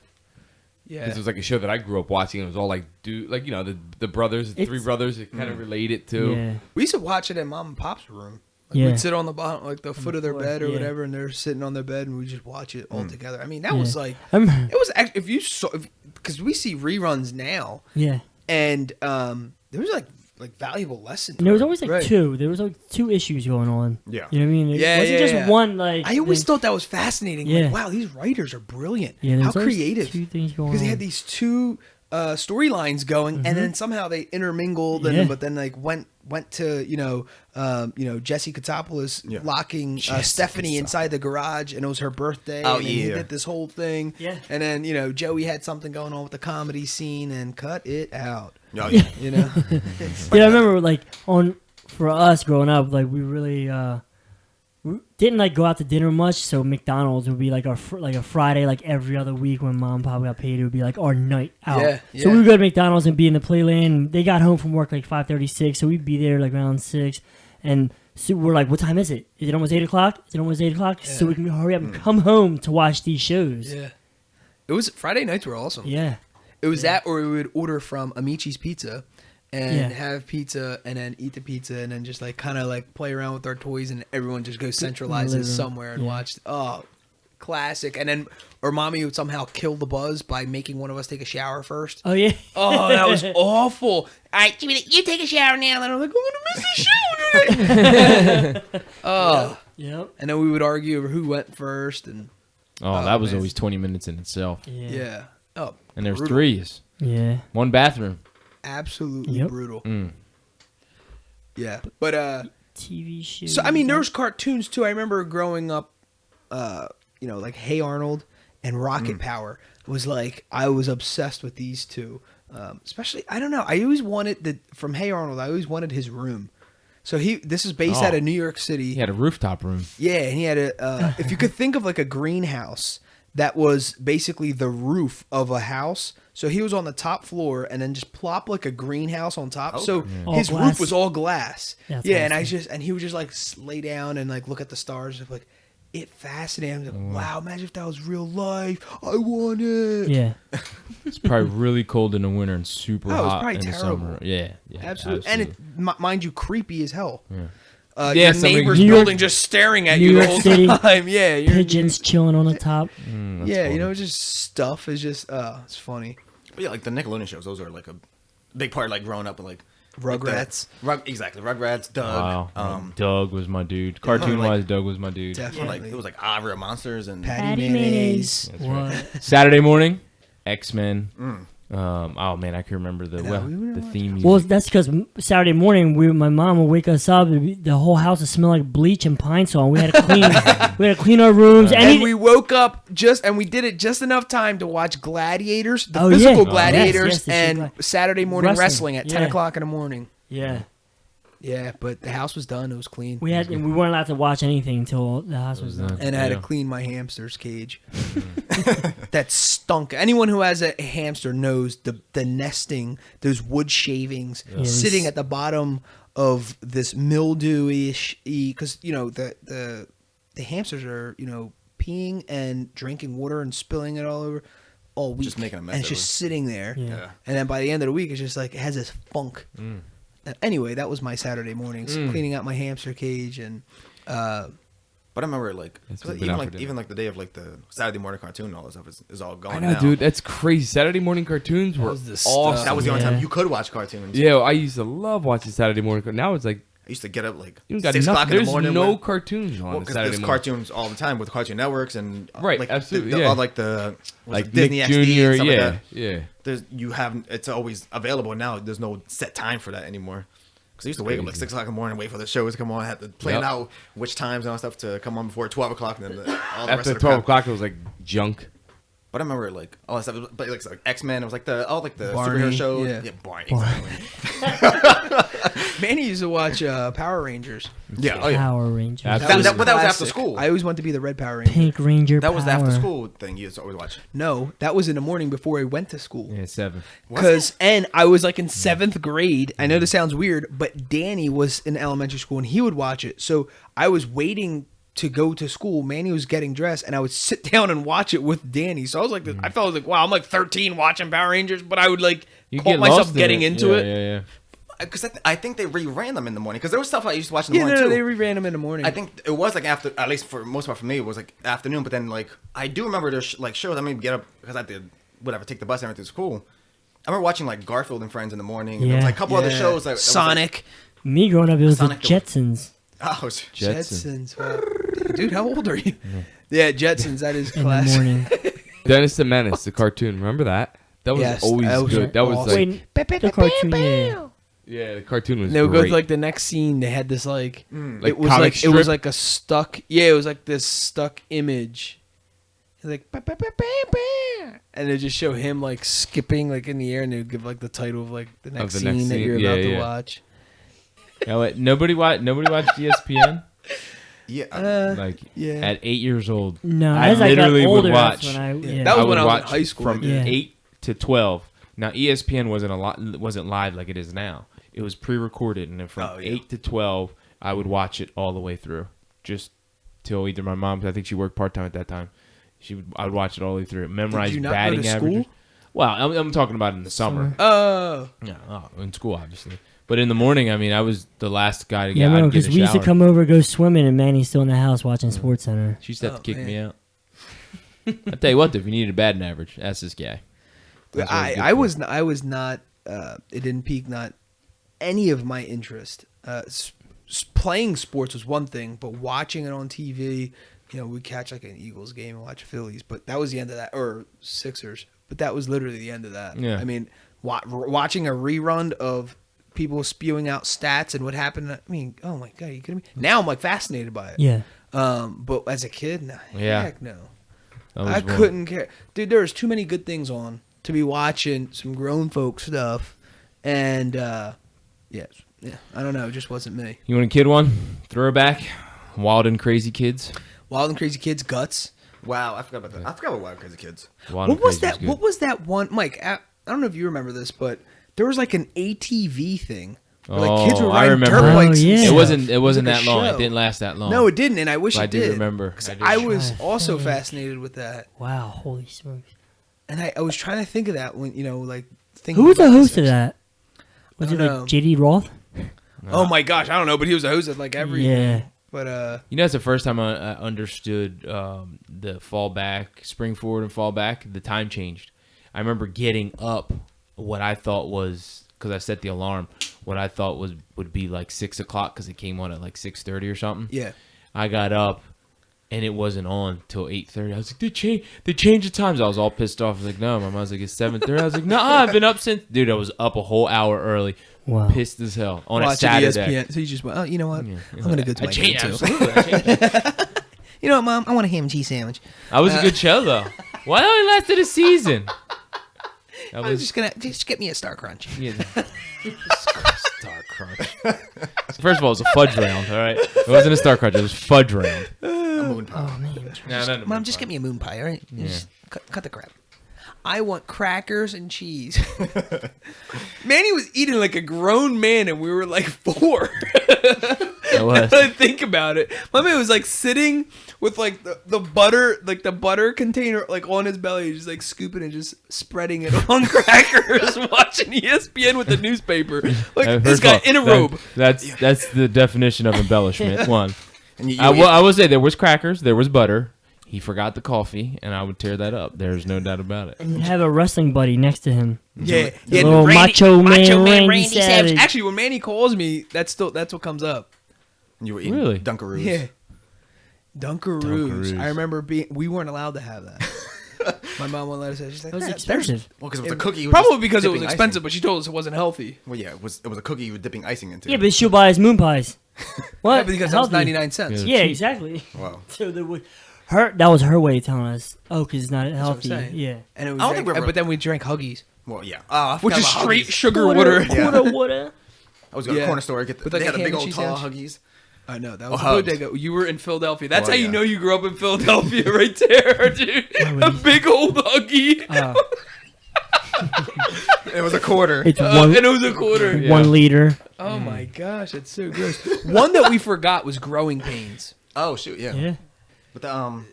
Yeah. Because it was like a show that I grew up watching. It was all like, the brothers, the three It's- brothers. It kind of related to. yeah. We used to watch it in Mom and Pop's room. Like Yeah. We'd sit on the bottom, like the foot of their floor, bed or yeah. whatever, and they're sitting on their bed, and we just watch it all together. I mean, that was like, I'm- it was actually, if you saw, because we see reruns now, Yeah. and there was like valuable lessons. And there was always like Right. two. There was like two issues going on. Yeah. You know what I mean? It Yeah, wasn't yeah, just yeah. one. Like I always thing. thought that was fascinating. Yeah. Like, wow, these writers are brilliant. Yeah, there How was always creative. Two things going on. Because they had these two storylines going, and then somehow they intermingled, Yeah. and but then like went to Jesse Katsopoulos Yeah. locking Stephanie inside the garage, and it was her birthday. Oh, and then he yeah. did this whole thing. Yeah. And then Joey had something going on with the comedy scene, and cut it out. Oh, yeah. You know. Yeah, I remember like for us growing up, like we really we didn't like go out to dinner much. So McDonald's would be like a Friday, like every other week when Mom and Pop got paid. It would be like our night out. Yeah, So yeah. we would go to McDonald's and be in the playland. They got home from work like 5:36, so we'd be there like around 6, and so we're like, "What time is it? Is it almost 8 o'clock? Is it almost 8 o'clock?" So we can hurry up and come home to watch these shows. Yeah. It was Friday nights were awesome. Yeah. It was that, or we would order from Amici's Pizza and Yeah. have pizza and then eat the pizza and then just like kind of like play around with our toys and everyone just goes centralizes living. somewhere and Yeah. watch. Oh, classic. And then, or mommy would somehow kill the buzz by making one of us take a shower first. Oh yeah. Oh, that was awful. All right, Jimmy, you take a shower now. And I'm like, I'm going to miss the shower tonight. Oh. Yep. And then we would argue over who went first. And Oh, that was man. always 20 minutes in itself. yeah. Oh, And there's brutal. threes. Yeah. One bathroom. Absolutely Yep. brutal. Mm. Yeah. But, TV shows. so I mean, there's cartoons too. I remember growing up, like Hey Arnold and Rocket Power was like I was obsessed with these two. Especially, I don't know. I always wanted from Hey Arnold. I always wanted his room. So this is based out of New York City. He had a rooftop room. Yeah, and he had a. If you could think of like a greenhouse that was basically the roof of a house. So he was on the top floor, and then just plop like a greenhouse on top. So All his glass. roof was all glass. That's Yeah, and awesome. he would just like lay down and like look at the stars. And, like it fascinated me. I was like, wow, imagine if that was real life. I want it. Yeah. It's probably really cold in the winter and super Oh, it was hot probably in the terrible. summer. Yeah, Absolutely. And it, mind you, creepy as hell. Yeah. Yeah, Yeah, your somebody- neighbor's New York- building just staring at New you the York whole City, time. Yeah, Pigeons chilling on the top. That's Yeah, funny. just stuff is just it's funny. But yeah, like the Nickelodeon shows, those are like a big part of like growing up with like Rugrats. Exactly. Rugrats, Doug. Wow. Doug was my dude. Cartoon wise, Doug was my dude. Definitely. Like it was like Real Monsters and Patty Mayonnaise. That's What? Saturday morning, X-Men. Oh man, I can remember the theme music. Well, that's because Saturday morning, my mom would wake us up. The whole house would smell like bleach and pine sol. We had to clean. We had to clean our rooms. And we woke up and we did it just enough time to watch Gladiators, the Oh, physical yeah. Gladiators, Yes, yes, and Saturday morning wrestling at 10 Yeah. o'clock in the morning. Yeah, Yeah, but the house was done. It was clean. we weren't allowed to watch anything until the house was done. And I had to Yeah. clean my hamster's cage. That stunk. Anyone who has a hamster knows the nesting, those wood shavings sitting at the bottom of this mildewy-ish, because the hamsters are peeing and drinking water and spilling it all over all week, Just making a mess and it's of just it. sitting there. Yeah. And then by the end of the week, it's just like it has this funk. Anyway, that was my Saturday mornings, cleaning out my hamster cage and. But But I remember like, That's 'cause been even out like for even like the day of like the Saturday morning cartoon and all that stuff is all gone I know, now. dude. That's crazy. Saturday morning cartoons were was the awesome. stuff. That was the only time Yeah. you could watch cartoons. Yeah, I used to love watching Saturday morning. Now it's like I used to get up like you got 6 nothing. o'clock in the There's morning. no when- cartoons on Well, because Saturday there's morning. cartoons all the time with Cartoon Networks and Right, like absolutely, yeah. all like the Like Disney Nick XD Jr. and stuff like Yeah, that. yeah. It's always available now. There's no set time for that anymore. Because I used to wake up like Crazy. 6 o'clock in the morning, wait for the shows to come on, have to plan Yep. out which times and all stuff to come on before 12 o'clock, and then all the rest After of the 12 crap. o'clock, it was like junk. But I remember like all that stuff. But like X-Men, it was like the Barney, superhero shows. yeah. Barney. Exactly. Manny used to watch Power Rangers. Yeah. Oh yeah. Power Rangers. Absolutely. But that was after classic. school. I always wanted to be the Red Power Ranger. Pink Ranger. That was the after Power. school thing you used to always watch. No, that was in the morning before I went to school. Yeah, 7. And I was like in 7th grade. I know this sounds weird, but Danny was in elementary school and he would watch it. So I was waiting to go to school. Manny was getting dressed and I would sit down and watch it with Danny. So I was like, I felt like, wow, I'm like 13 watching Power Rangers, but I would like You caught get myself lost in getting into it. Yeah, yeah. Because I think they reran them in the morning. Because there was stuff I used to watch in the Yeah, morning no, too. they reran them in the morning. I think it was like after, at least for most part for me, it was like afternoon. But then like I do remember there's like shows. I mean, get up because I did whatever, take the bus and everything to school. I remember watching like Garfield and Friends in the morning. And there was like a couple other shows. That was, Sonic. Me growing up, it was Sonic the Jetsons. Like, oh, it was- Jetsons. Wow. Dude, how old are you? Yeah, Jetsons. That is In the classic. morning. Dennis the Menace, the cartoon. Remember that? That was Yes, always that was good. That was awesome. like, Wait, the cartoon, yeah. yeah, the cartoon was They would go great. to like the next scene. They had this like, Like it was comic like it was strip? like a stuck. Yeah, it was like this stuck image. Like, "Ba, ba, ba, ba, ba," and they just show him like skipping like in the air, and they would give like the title of like the next the scene next that scene, you're yeah, about to yeah. watch. Now, wait, nobody watched ESPN? yeah. Like, Yeah. at 8 years old. No, I as I got literally older, would that's watch. when I, yeah. That was I when would I was in watch high school. From Yeah. 8 to 12. Now, ESPN wasn't live like it is now. It was pre-recorded, and then from Oh, yeah. 8 to 12, I would watch it all the way through, just till either my mom, 'cause I think she worked part-time at that time. I would watch it all the way through. Memorize you not go batting to averages. school? Well, I'm talking about in the summer. Oh, Yeah, in school, obviously. But in the morning, I mean, I was the last guy to get Yeah, out no, and get because a we used to shower. come over, go swimming, and Manny's still in the house watching Sports Center. She used to have to kick man. me out. I tell you what, if you needed a batting average, ask this guy. That's what it's good I for. was not. It didn't pique not any of my interest. Playing sports was one thing, but watching it on TV, you know, we'd catch like an Eagles game and watch Phillies, but that was the end of that, or Sixers, but that was literally the end of that. Yeah. I mean, watching a rerun of people spewing out stats and what happened. I mean, oh my god, are you kidding me? Now I'm like fascinated by it. Yeah. But as a kid, nah, Yeah. heck no. That was I one. couldn't care, dude. There's too many good things on to be watching some grown folk stuff, and yeah, I don't know, it just wasn't me. You want a kid one? Throwback? Wild and Crazy Kids? Wild and Crazy Kids, Guts. Wow, I forgot about that. I forgot about Wild Crazy Kids. Wild What and was Crazy that? good. What was that one, Mike? I don't know if you remember this, but there was like an ATV thing. Where, like, kids were Oh, I riding remember. dirt Oh, bikes. and yeah. It stuff. wasn't was like that a long. show. It didn't last that long. No, it didn't, and I wish But it I do did. remember. 'Cause I do. I was Trying to also think. fascinated with that, Wow, holy smokes. and I was trying to think of that when like thinking. Who was the about host this. of that? Was I it don't like know. J.D. Roth? Oh my gosh, I don't know, but he was a host of like every. Yeah. But You know, that's the first time I understood the fall back, spring forward and fall back. The time changed. I remember getting up what I thought was, because I set the alarm, what I thought would be like 6 o'clock because it came on at like 6:30 or something. yeah. I got up and it wasn't on till 8:30. I was like, they changed the times. I was all pissed off. I was like, no. My mom was like, it's 7:30. I was like, no, I've been up since. Dude, I was up a whole hour early. Wow. Pissed as hell on a Watching Saturday. ESPN. So you just went, oh, you know what? Yeah. I'm gonna go to I my changed, game too. absolutely. I changed it. You know what, Mom? I want a ham and cheese sandwich. That was a good show, though. Why only lasted a season? That I was just gonna get me a Star Crunch. yeah, Star Crunch. First of all, it was a fudge round. All right, it wasn't a Star Crunch. It was fudge round. A moon pie. Oh, man. No, Mom, just get me a moon pie, all right? Yeah. Just cut the crap. I want crackers and cheese. Manny was eating like a grown man, and we were like 4. It was. I think about it. My man was like sitting with like the butter, like the butter container, like on his belly, just like scooping and just spreading it on crackers, watching ESPN with the newspaper. Like First this of guy all, in a robe. That's the definition of embellishment. One. And I will say there was crackers, there was butter. He forgot the coffee, and I would tear that up. There's no doubt about it. And you have a wrestling buddy next to him. Yeah, Little macho man Randy Savage. Actually, when Manny calls me, that's what comes up. You were eating Really? Dunkaroos. Yeah, Dunkaroos. Dunkaroos. I remember we weren't allowed to have that. My mom wouldn't let us have. She's like, That was "Nah, expensive. Well, because it was a cookie. you were Probably just because it was dipping expensive, icing. but she told us it wasn't healthy. Well, yeah, it was a cookie you were dipping icing into. Yeah, but she'll buy us moon pies. What? Yeah, because that was Healthy. 99 cents. Yeah, exactly. Wow. So that was her way of telling us, oh, because it's not what I'm healthy. saying. Yeah. And it was I don't think we're- but then we drank Huggies, Well, yeah. Oh, I which forgot is about straight Huggies. sugar water. Water. I was going to Yeah. the corner store get With they like had a a big ham and old cheese tall sandwich. Huggies. I know that was Oh, a bodega. You were in Philadelphia. That's Well, how you yeah. know you grew up in Philadelphia, right there, dude. A big old Huggy, It was a quarter. It's and it was a quarter. 1 liter. Oh my gosh, that's so gross. One that we forgot was Growing Pains. Oh shoot, yeah. Yeah. But the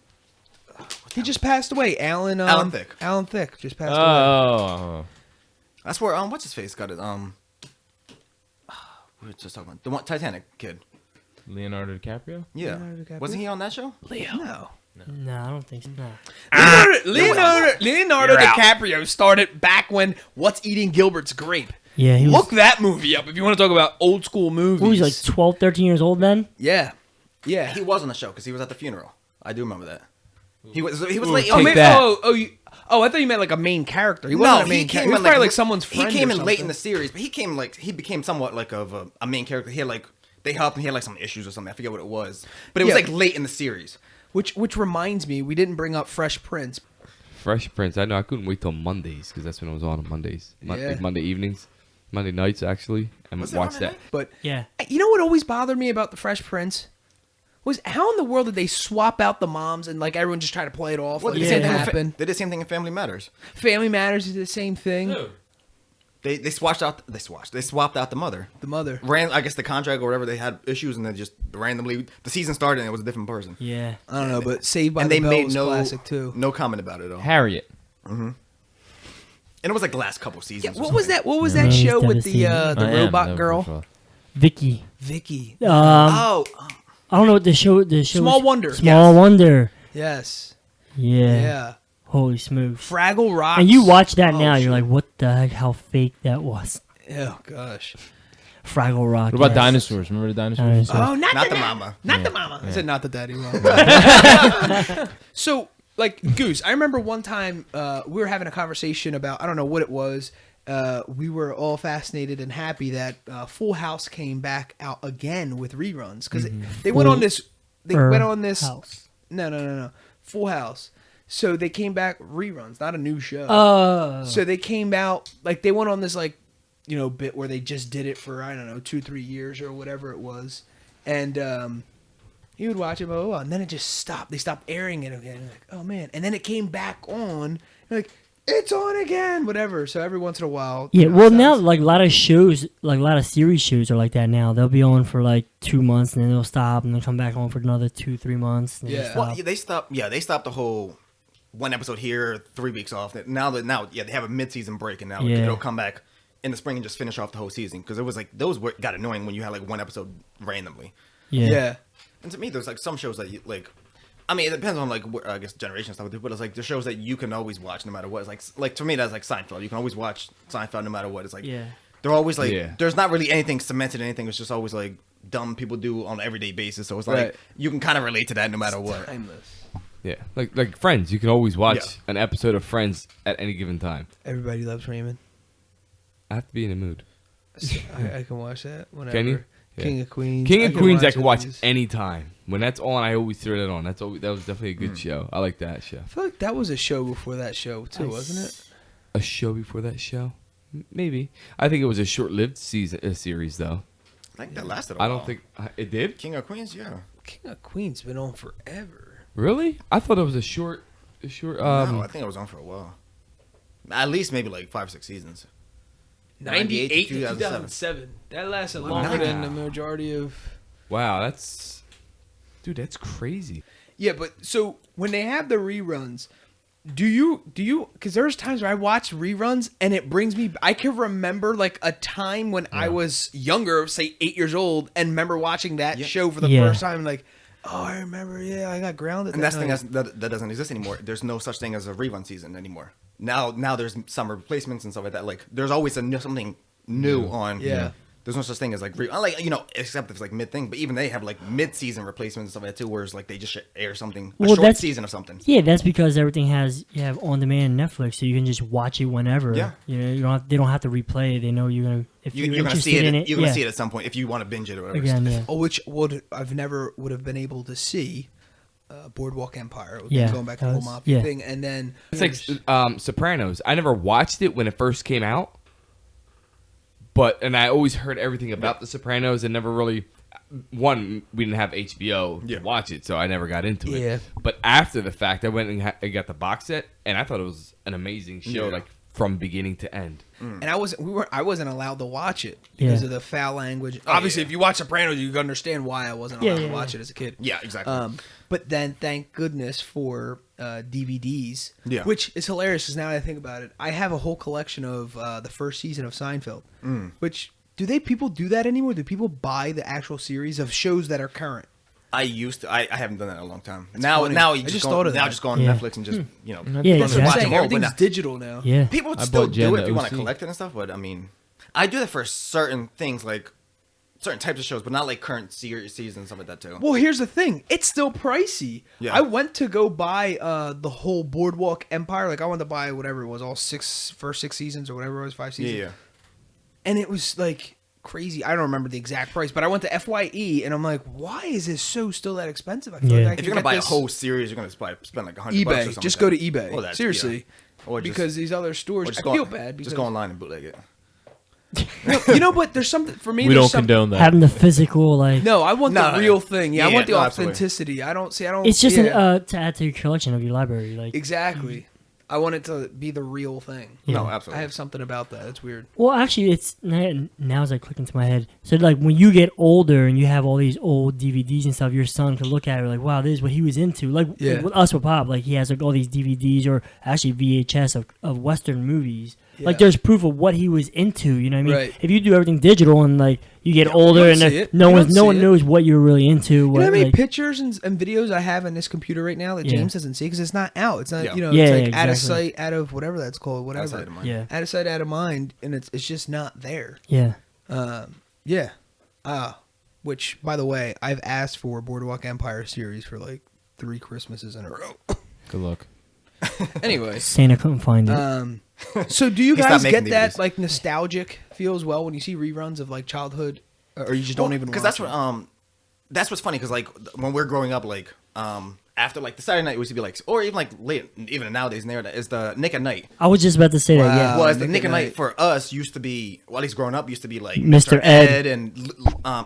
He just passed away. Alan Thicke. Alan Thicke just passed away. Oh. that's where what's his face got it. We were just talking about the one Titanic kid. Leonardo DiCaprio? Yeah. Leonardo DiCaprio? Wasn't he on that show? No. No, I don't think so. No. Leonardo DiCaprio started back when What's Eating Gilbert's Grape. Yeah, he was. Look that movie up if you want to talk about old school movies. He was like 12, 13 years old then? yeah. Yeah. He was on the show because he was at the funeral. I do remember that. He was late. take Oh, maybe, that. I thought you meant like a main character. He wasn't a main character. He was probably like someone's friend. He came or in late in something. the series, but he became somewhat like of a main character. He had like they helped him. He had like some issues or something. I forget what it was, but it was Yeah. like late in the series. Which reminds me, we didn't bring up Fresh Prince. Fresh Prince. I know. I couldn't wait till Mondays because that's when it was on Mondays. Yeah. Like Monday evenings, Monday nights actually, and Was it watch Monday that. night? But Yeah. you know what always bothered me about the Fresh Prince was how in the world did they swap out the moms and like everyone just try to play it off like They it did the didn't same thing with happen. They did the same thing in Family Matters. Family Matters is the same thing. They swapped out the mother. The mother. I guess the contract or whatever they had issues, and then just randomly the season started and it was a different person. Yeah. I don't know, but Saved by And the they Bell made was classic too. no comment about it at all. Harriet. And it was like the last couple seasons. Yeah, or what was something. that? What was Yeah, that that was show with the devastating. the I am. robot That was girl? fun. Vicky. Vicky. Oh, I don't know what the show Small was. Wonder. Small Wonder. Yes. Yeah. Yeah. Holy smooth. Fraggle Rock. And you watch that Oh, now, shit. you're like, what the heck? How fake that was. Oh gosh. Fraggle Rock. What about yes. dinosaurs? Remember the dinosaurs? Dinosaurs. Oh, not the mama. Not the mama. I said not the daddy mama. So, like, Goose, I remember one time we were having a conversation about, I don't know what it was. We were all fascinated and happy that Full House came back out again with reruns. Because they went on this. They went on this. House. No. Full House. So they came back reruns, not a new show. Oh. So they came out, like, they went on this, like, you know, bit where they just did it for, I don't know, 2-3 years or whatever it was. And you would watch it, blah, blah, blah, and then it just stopped. They stopped airing it again. You're like, oh, man. And then it came back on. You're like, it's on again, whatever. So every once in a while. Yeah, you know, well, it now, stops. like, a lot of shows, like, a lot of series shows are like that now. They'll be on for, like, 2 months, and then they'll stop, and then come back on for another 2-3 months. And then Yeah. stop. Well, they stopped. Yeah, they stopped the whole one episode here, 3 weeks off. Now they have a mid-season break, and now Yeah. it'll come back in the spring and just finish off the whole season. Because it was like got annoying when you had like one episode randomly. Yeah. And to me, there's like some shows that you like. I mean, it depends on like I guess generation stuff, but it's like the shows that you can always watch no matter what. It's like to me that's like Seinfeld. You can always watch Seinfeld no matter what. It's like Yeah. they're always like Yeah. there's not really anything cemented. Anything. It's just always like dumb people do on an everyday basis. So it's like Right. you can kind of relate to that no matter what. Timeless. Yeah, like Friends. You can always watch Yeah. an episode of Friends at any given time. Everybody loves Raymond. I have to be in the mood. I can watch that whenever. Can you? Yeah. King of Queens. King of Queens, I can watch these. anytime. When that's on, I always throw that on. That was definitely a good show. I like that show. I feel like that was a show before that show too, wasn't it? A show before that show, maybe. I think it was a short-lived series though. I think that lasted. I don't think it did. King of Queens. Yeah. King of Queens been on forever. Really? I thought it was a short. No, I think it was on for a while. At least maybe like 5-6 seasons. 98 to 2007. 2007. That lasted Wow. longer than the majority of. Wow, that's crazy. Yeah, but so when they have the reruns, do you? Because there's times where I watch reruns and it brings me. I can remember like a time when I was younger, say 8 years old, and remember watching that show for the Yeah. first time. Like, Oh, I remember. Yeah, I got grounded. And that's the thing that doesn't exist anymore. There's no such thing as a rerun season anymore. Now there's summer replacements and stuff like that. Like there's always something new on. Yeah. There's no such thing as like except if it's like mid thing. But even they have like mid-season replacements and stuff like that too, where it's like they just air something a short season of something. Yeah, that's because everything you have on demand Netflix, so you can just watch it whenever. Yeah. They don't have to replay it. They know you're gonna You're gonna see it. You're gonna see it at some point if you want to binge it or whatever. Again, yeah. Which I've never would have been able to see. Boardwalk Empire. Yeah, Going back to the whole mafia thing, and then It's like Sopranos. I never watched it when it first came out, and I always heard everything about the Sopranos and never really. One, we didn't have HBO to watch it, so I never got into it. Yeah. But after the fact, I went and I got the box set, and I thought it was an amazing show, like from beginning to end. And I wasn't allowed to watch it because of the foul language. Obviously, if you watch Sopranos, you can understand why I wasn't allowed to watch it as a kid. Yeah, exactly. But then, thank goodness for DVDs, which is hilarious because now that I think about it, I have a whole collection of the first season of Seinfeld. Which people do that anymore? Do people buy the actual series of shows that are current? I used to. I haven't done that in a long time. It's now funny. you I just thought go, of now that. just go on Netflix and just That's what I'm watch saying. them all. But Everything's now, digital now. Yeah. people would I still bought Jen do it the if you want to OC. collect it and stuff. But I mean, I do that for certain things like certain types of shows, but not like current seasons and stuff like that too. Well, here's the thing. It's still pricey. Yeah. I went to go buy the whole Boardwalk Empire. Like, I wanted to buy whatever it was, first 6 seasons or whatever it was, 5 seasons. Yeah. And it was, like, crazy. I don't remember the exact price, but I went to FYE, and I'm like, why is this show still that expensive? I feel like I If can you're gonna get buy a this whole series, you're gonna spend like $100 or eBay. something. Just like go that. to eBay. Well, that's- Seriously. yeah. Or just, Because these other stores, or just I go, feel bad. Because, just go online and bootleg it. but there's something, for me, We there's don't something. condone that. Having the physical, like, No, I want the No, real thing. Yeah, I yeah, want the no, absolutely. authenticity. I don't. it's just yeah. to add to your collection of your library. Like, Exactly. I want it to be the real thing. Yeah. No, I absolutely. have something about that. It's weird. well, actually, it's now as I click into my head. So, like, when you get older and you have all these old DVDs and stuff, your son can look at it like, wow, this is what he was into. Like, Yeah. with us with Pop, like, he has like all these DVDs or actually VHS of Western movies. Like, Yeah. there's proof of what he was into. You know what I mean? Right. If you do everything digital and like you get you older don't and see it. no You one don't see it. knows what you're really into. You know how many like, pictures and videos I have in this computer right now that Yeah. James doesn't see because it's not out. It's not, Yeah. Yeah, it's like yeah, out of exactly. sight, out of whatever that's called, whatever. Outside of mine. yeah, Out of sight, out of mind, and it's just not there. yeah. Yeah. Which, by the way, I've asked for Boardwalk Empire series for like 3 Christmases in a row. Good luck. Anyway. Santa couldn't find it. So do you He stopped guys making get that DVDs. like nostalgic feel as well when you see reruns of like childhood, or you just don't even? Because watch that's them? what that's what's funny because like when we're growing up, like after like the Saturday night used to be like, or even like late, even nowadays near that is the Nick at Night. I was just about to say that. Yeah. Well, as the Nick Nick at at Night. Night for us used to be, well, at least growing up, used to be like Mr. Ed. and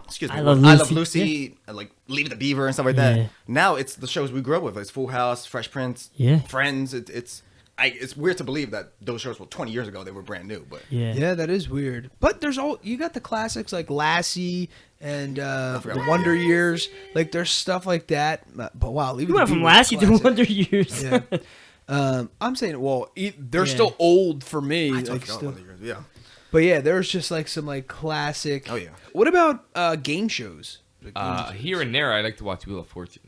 excuse me, I I Love Love Lucy. Lucy, and, like Leave the Beaver and stuff like Yeah. that. Now it's the shows we grew up with. It's Full House, Fresh Prince, Yeah. Friends. It's weird to believe that those shows were 20 years ago. They were brand new, but Yeah. Yeah, that is weird. But you got the classics like Lassie and forgot the about Wonder Years. Like there's stuff like that. But wow, Leave You It went to from Beaver is Lassie to classic. Wonder Years. Yeah. I'm saying, well, they're Yeah. still old for me. I Like, forgot still. Wonder Years, yeah. But yeah, there's just like some like classic. Oh, yeah. What about game shows? Like, Here and there, I like to watch Wheel of Fortune.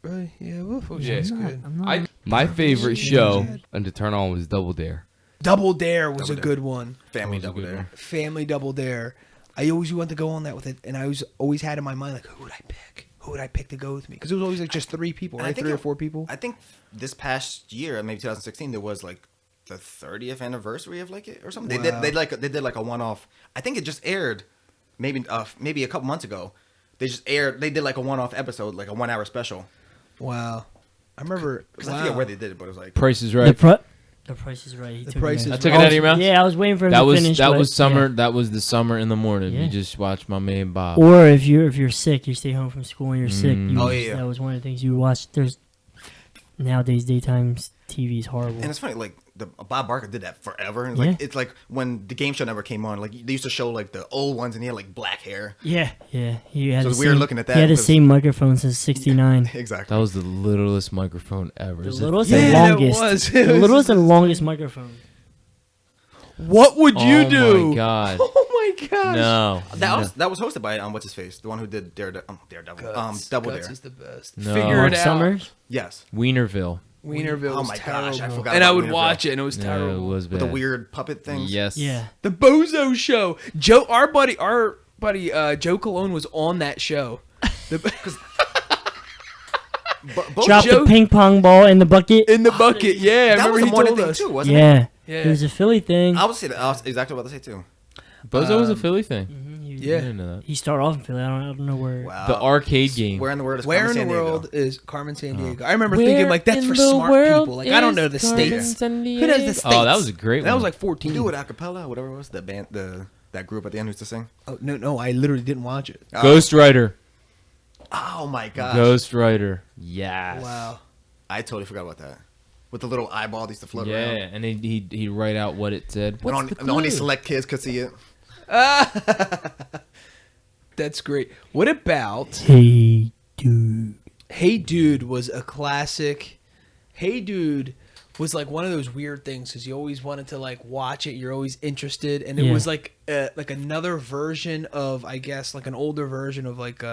Really? Yeah, Wolf was Yeah. good. I'm not. My favorite show and to turn on was Double Dare. Double Dare was Double a Dare. good one. Family That was a Double good Dare. one. Family Double Dare. I always wanted to go on that with it, and I always had in my mind like, who would I pick? Who would I pick to go with me? Because it was always like just 3 people, And I right? think 3 or it- 4 people. I think this past year, maybe 2016, there was like the 30th anniversary of like it or something. Wow. They did like a one-off. I think it just aired maybe a couple months ago. They did like a one-off episode, like a 1-hour special. Wow. I remember. Because I forget where they did it, but it was like Price is The, right. the Price is Right. He The took Price it is out. I took it out of your mouth. Yeah, I was waiting for him That to was finish. that but- was summer. yeah. That was the summer in the morning. Yeah. You just watch my man Bob. Or if you're sick, you stay home from school and you're sick. Mm. You Oh, yeah. That was one of the things you watch. There's nowadays daytime TV is horrible. And it's funny, like Bob Barker did that forever. And like Yeah. it's like when the game show never came on, like they used to show like the old ones, and he had like black hair. Yeah. He had So the it's weird same- looking at that He had the because- same microphone since '69. Exactly. That was the littlest microphone ever. The Is it- littlest Yeah, and it longest. was. The littlest and longest microphone. What would you Oh do? my god! Oh my gosh. No. That was hosted by what's his face, the one who did Daredevil, Guts. Double Guts Dare. is the best. No. Figure Mark it out. Summers. Yes, Wienerville. Wienerville Oh was my terrible. gosh, I forgot and I about would Wienerville. watch it, and it was No, terrible. it was bad. with the weird puppet things. Yes. Yeah. The Bozo Show. Our buddy, Joe Cologne was on that show. Drop Joe- the ping pong ball in the bucket. In the bucket, yeah. I That remember was a he morning told thing us. too, wasn't it? Yeah. Yeah. It was a Philly thing. I was exactly what I was about to say too. Bozo was a Philly thing. Yeah. I didn't know that. He started off in Philly. I don't know where. Wow. The arcade game. Where in the world is Where Carmen in the San Diego? world is Carmen San Diego? I remember thinking like that's for smart people. Like I don't know the states. Who knows the states? Oh, that was a great one. That was like 14. Do it a cappella, whatever it was. The band, that group at the end who used to sing. Oh, no, I literally didn't watch it. Ghost Rider. Oh my gosh. Ghost Rider. Yes. Wow. I totally forgot about that. With the little eyeball that used to float Yeah, around. and he'd write out what it said. And only select kids could see it. That's great. What about Hey, dude. Hey Dude was a classic. Hey Dude was like one of those weird things because you always wanted to like watch it. You're always interested, and it Yeah. was like another version of, I guess, like an older version of like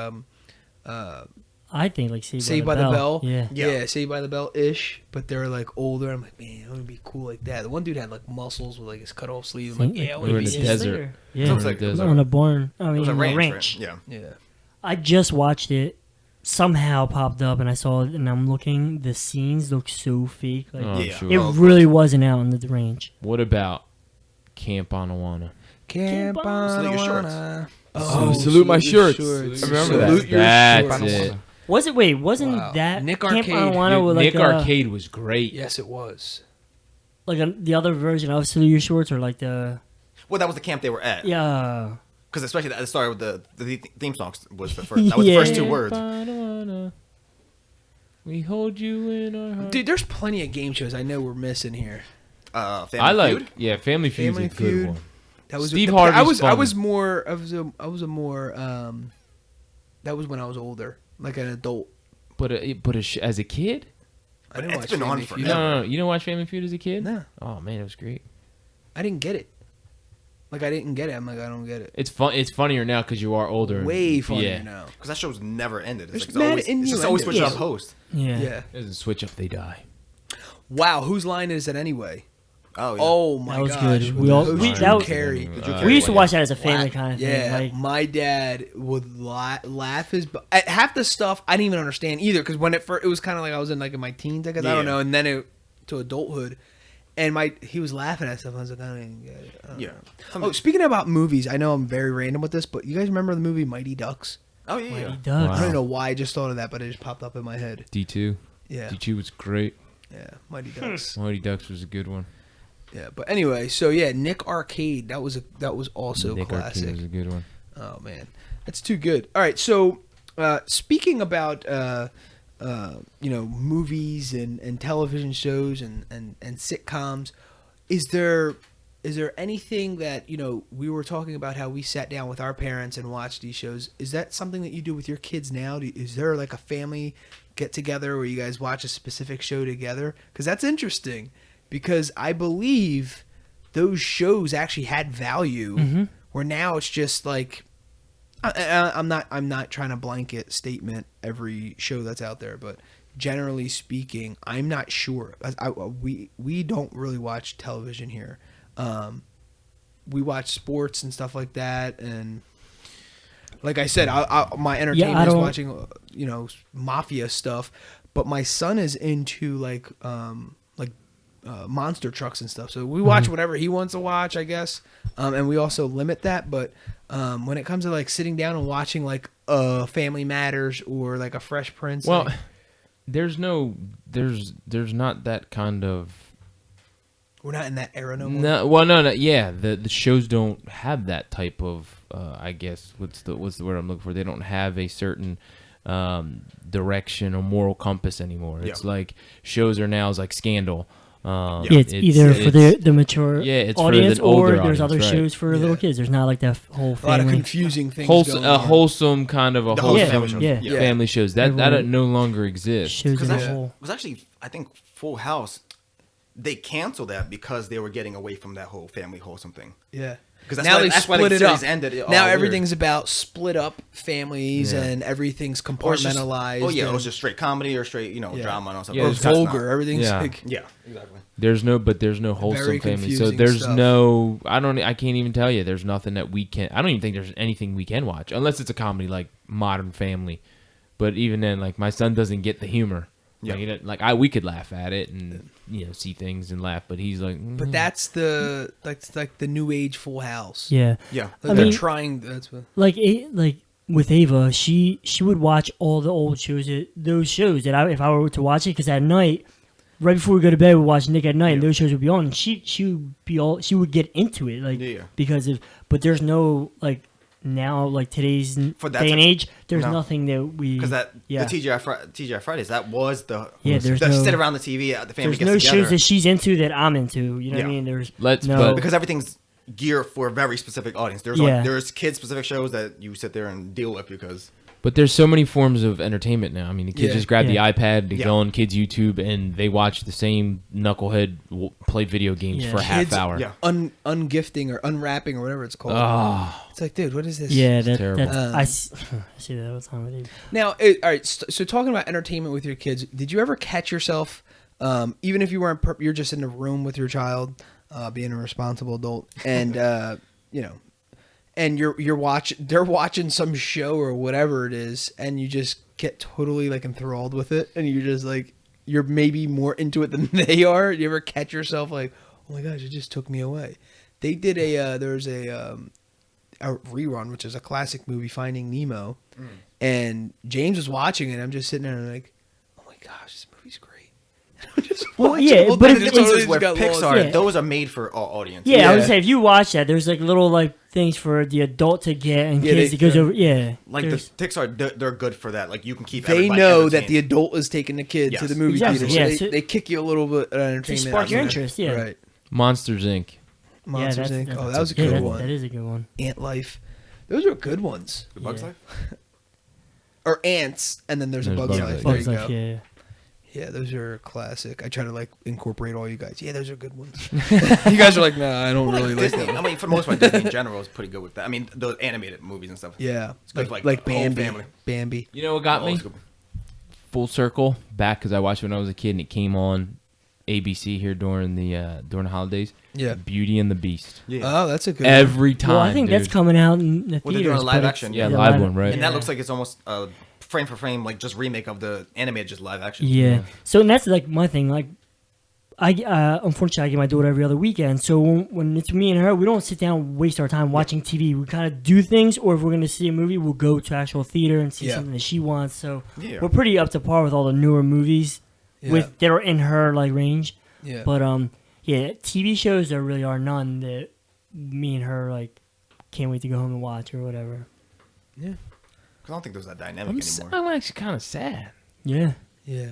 I think like Saved by the Bell. Yeah. Yeah, Saved by the Bell ish, but they're like older. I'm like, man, it would be cool like that. The one dude had like muscles with like his cut off sleeve. I'm like, yeah, I We want were to in be the his. desert. Yeah. Sounds like- It was On a barn. I It mean, was a a ranch. ranch. Yeah. Yeah. I just watched it. Somehow popped up and I saw it and I'm looking. The scenes look so fake. Like Oh, Yeah. sure. it really wasn't out on the range. What about Camp Anawana? Camp Salute your shorts. Anawana. Oh, salute my shorts. I remember that. Salute your That's shorts. it. Wasn't Wow. that Nick Camp Arcade. Anawana with Nick like Arcade was great. Yes, it was. the other version of Salute Your Shorts or like the Well, that was the camp they were at. yeah. Because especially at the start with the theme song was the first. That was the first two Yeah. words. Anawana, we hold you in our heart. Dude, there's plenty of game shows I know we're missing here. Family I like, Feud? yeah, Family Feud's Family a good Feud. one. That was Steve I Harvey's was funny. more I was a more that was when I was older, like an adult. But as a kid, I didn't It's watch been on Family for- Feud. no, you didn't watch Family Feud as a kid? No. Oh man, it was great. I didn't get it. Like I didn't get it. I'm like I don't get it. It's fun. It's funnier now because you are older. and- Way funnier yeah. now. Because that show's never ended. There's It's, mad always, it's just always switching innuendos. up host. Yeah. Yeah. It doesn't switch up, they die. Wow. Whose line is it anyway? Oh, yeah. Oh my That was gosh. good. with We the all- host we- Drew that was- Carey. We used to watch that as a family kind of thing. Yeah, Like, my dad would laugh his half the stuff I didn't even understand either because when it was kind of like I was in my teens, I guess I don't Yeah. know, and then to adulthood, and he was laughing at stuff. I was like, I don't even get it. I don't Yeah. know. Oh, speaking about movies, I know I'm very random with this, but you guys remember the movie Mighty Ducks? Oh, yeah. Mighty yeah. Ducks. I Wow. don't know why I just thought of that, but it just popped up in my head. D2. Yeah, D2 was great. yeah, Mighty Ducks. Mighty Ducks was a good one. Yeah, but anyway, so yeah, Nick Arcade, that was also Nick classic. Arcade was a good one. Oh man, that's too good. All right, so speaking about movies and television shows and sitcoms, is there anything that we were talking about how we sat down with our parents and watched these shows? Is that something that you do with your kids now? Is there like a family get together where you guys watch a specific show together? Because that's interesting. Because I believe those shows actually had value. Mhm. Where now it's just like I'm not trying to blanket statement every show that's out there, but generally speaking, I'm not sure. We don't really watch television here. We watch sports and stuff like that, and like I said, my entertainment is don't- watching mafia stuff. But my son is into monster trucks and stuff, so we watch whatever he wants to watch, I guess. And we also limit that. But when it comes to like sitting down and watching like Family Matters or like a Fresh Prince, Well, like, there's not that kind of. we're not in that era no more. No, well, no, yeah. The shows don't have that type of. I guess what's the word I'm looking for? They don't have a certain direction or moral compass anymore. It's like shows are now is like Scandal. It's either for the mature it's for audience the older or there's audience, other right. shows for little kids. There's not like that whole A lot of family. confusing things. wholesome, going on. wholesome kind of a The wholesome family shows. Yeah. family shows that Everyone- no longer exists. shows in Because a it whole. was actually, I think, Full House. They canceled that because they were getting away from that whole family wholesome thing. Yeah. Because now they that's why split the it series up. ended. Now weird. everything's about split up families and everything's Or it's just- compartmentalized. Oh yeah, it and- was just straight comedy or straight drama and all stuff. Yeah, or it's vulgar. Everything's Yeah. like Yeah, exactly. There's no wholesome Very family. So confusing there's stuff. no. I can't even tell you. There's nothing that we can. I don't even think there's anything we can watch unless it's a comedy like Modern Family. But even then, like my son doesn't get the humor. Yeah. We could laugh at it and see things and laugh, but he's like. But that's the like the new age Full House. Yeah. Yeah. Like, they're trying. That's what. Like with Ava, she would watch all the old shows, those shows that if I were to watch it, because at night, right before we go to bed, we watch Nick at Night, and those shows would be on. And she would get into it, because of. But there's no now today's For that day and type- age, there's no. nothing that we Because yeah. the TGI Fridays, that was the There's the no- sit around the TV, the family There's gets no together. shows that she's into that I'm into. You know what I Yeah. mean? There's Let's no. but- because everything's geared for a very specific audience. There's there's kid specific shows that you sit there and deal with because But there's so many forms of entertainment now. I mean, the kids just grab the iPad, they go on kids' YouTube, and they watch the same knucklehead play video games for a half Kids hour. ungifting or unwrapping or whatever it's called. Oh, It's like, dude, what is this? Yeah, terrible. that's I see that all the time with you. Now, all right. So talking about entertainment with your kids, did you ever catch yourself, even if you weren't, you're just in a room with your child, being a responsible adult, and and they're watching some show or whatever it is, and you just get totally enthralled with it, and you're just you're maybe more into it than they are. You ever catch yourself oh my gosh, it just took me away? They did there's a rerun, which is a classic movie, Finding Nemo, and James was watching it. I'm just sitting there and oh my gosh, this movie's great. Well, yeah, but the difference is where Pixar, Yeah. those are made for all audiences. Yeah, I would say if you watch that, there's little things for the adult to get and kids that goes over. Yeah, Like the Pixar, they're good for that. You can keep. They everybody know that entertained. the adult is taking the kid to the movie Exactly, theater, yeah, so so- they kick you a little bit of entertainment. spark your out of it. interest, yeah. Right. Monsters Inc. Monsters yeah, Inc. Oh, that was a good that, one. That is a good one. Ant Life. Those are good ones. The Bug's Yeah. Life. Or Ants, and then there's a There's Bug's Bug's Life. Life. There you Bugs go. Life, yeah. Yeah, those are classic. I try to incorporate all you guys. Yeah, those are good ones. You guys are like, nah, I don't really like Disney. that. I mean, for the most part, Disney in general is pretty good with that. I mean, those animated movies and stuff. Yeah, It's good for, like the whole Bambi. family. Bambi. You know what got me? Full circle back because I watched it when I was a kid and it came on ABC here during the holidays. Yeah. Beauty and the Beast. Yeah. Oh, that's a good one. Every time. Well, I think that's dude. coming out in the Well, they're theaters. doing a live but action. Yeah, it's- live one, right? And yeah. that looks like it's almost frame for frame, just remake of the animated, just live action. Yeah. So and that's my thing. I unfortunately I get my daughter every other weekend. So when it's me and her, we don't sit down and waste our time watching TV. We kind of do things, or if we're gonna see a movie, we'll go to actual theater and see something that she wants. So we're pretty up to par with all the newer movies that are in her range. Yeah. But TV shows there really are none that me and her can't wait to go home and watch or whatever. Yeah. Because I don't think there's that dynamic anymore. I'm actually kind of sad. Yeah. Yeah.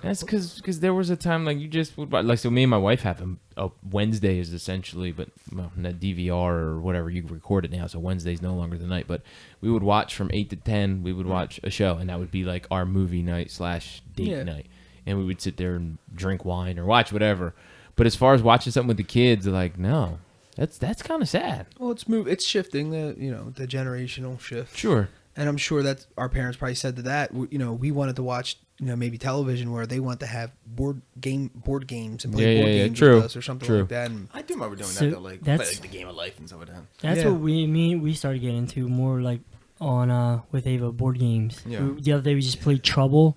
That's because there was a time you just would so me and my wife have a Wednesday is essentially, but that DVR or whatever you record it now, so Wednesday's no longer the night. But we would watch from 8 to 10. We would watch a show, and that would be our movie night / date night, and we would sit there and drink wine or watch whatever. But as far as watching something with the kids, no, that's kind of sad. Well, it's shifting the generational shift. Sure. And I'm sure that our parents probably said to that. We wanted to watch maybe television where they want to have board games and play board games true, with us or something true. like that. And I do remember doing So that, though, that's- the Game of Life and stuff like that. That's what we started getting into more on with Ava board games. Yeah. The other day we just played Trouble,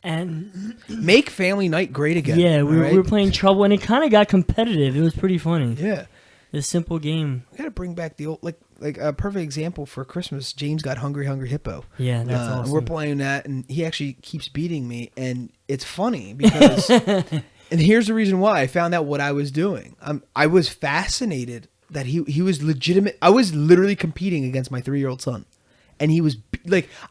and make family night great again. yeah, we all were right? playing Trouble, and it kind of got competitive. It was pretty funny. Yeah. This simple game. We got to bring back the old like a perfect example for Christmas. James got Hungry Hippo. Yeah, that's awesome. We're playing that, and he actually keeps beating me, and it's funny because. And here's the reason why I found out what I was doing. I was fascinated that he was legitimate. I was literally competing against my 3-year-old son, and he was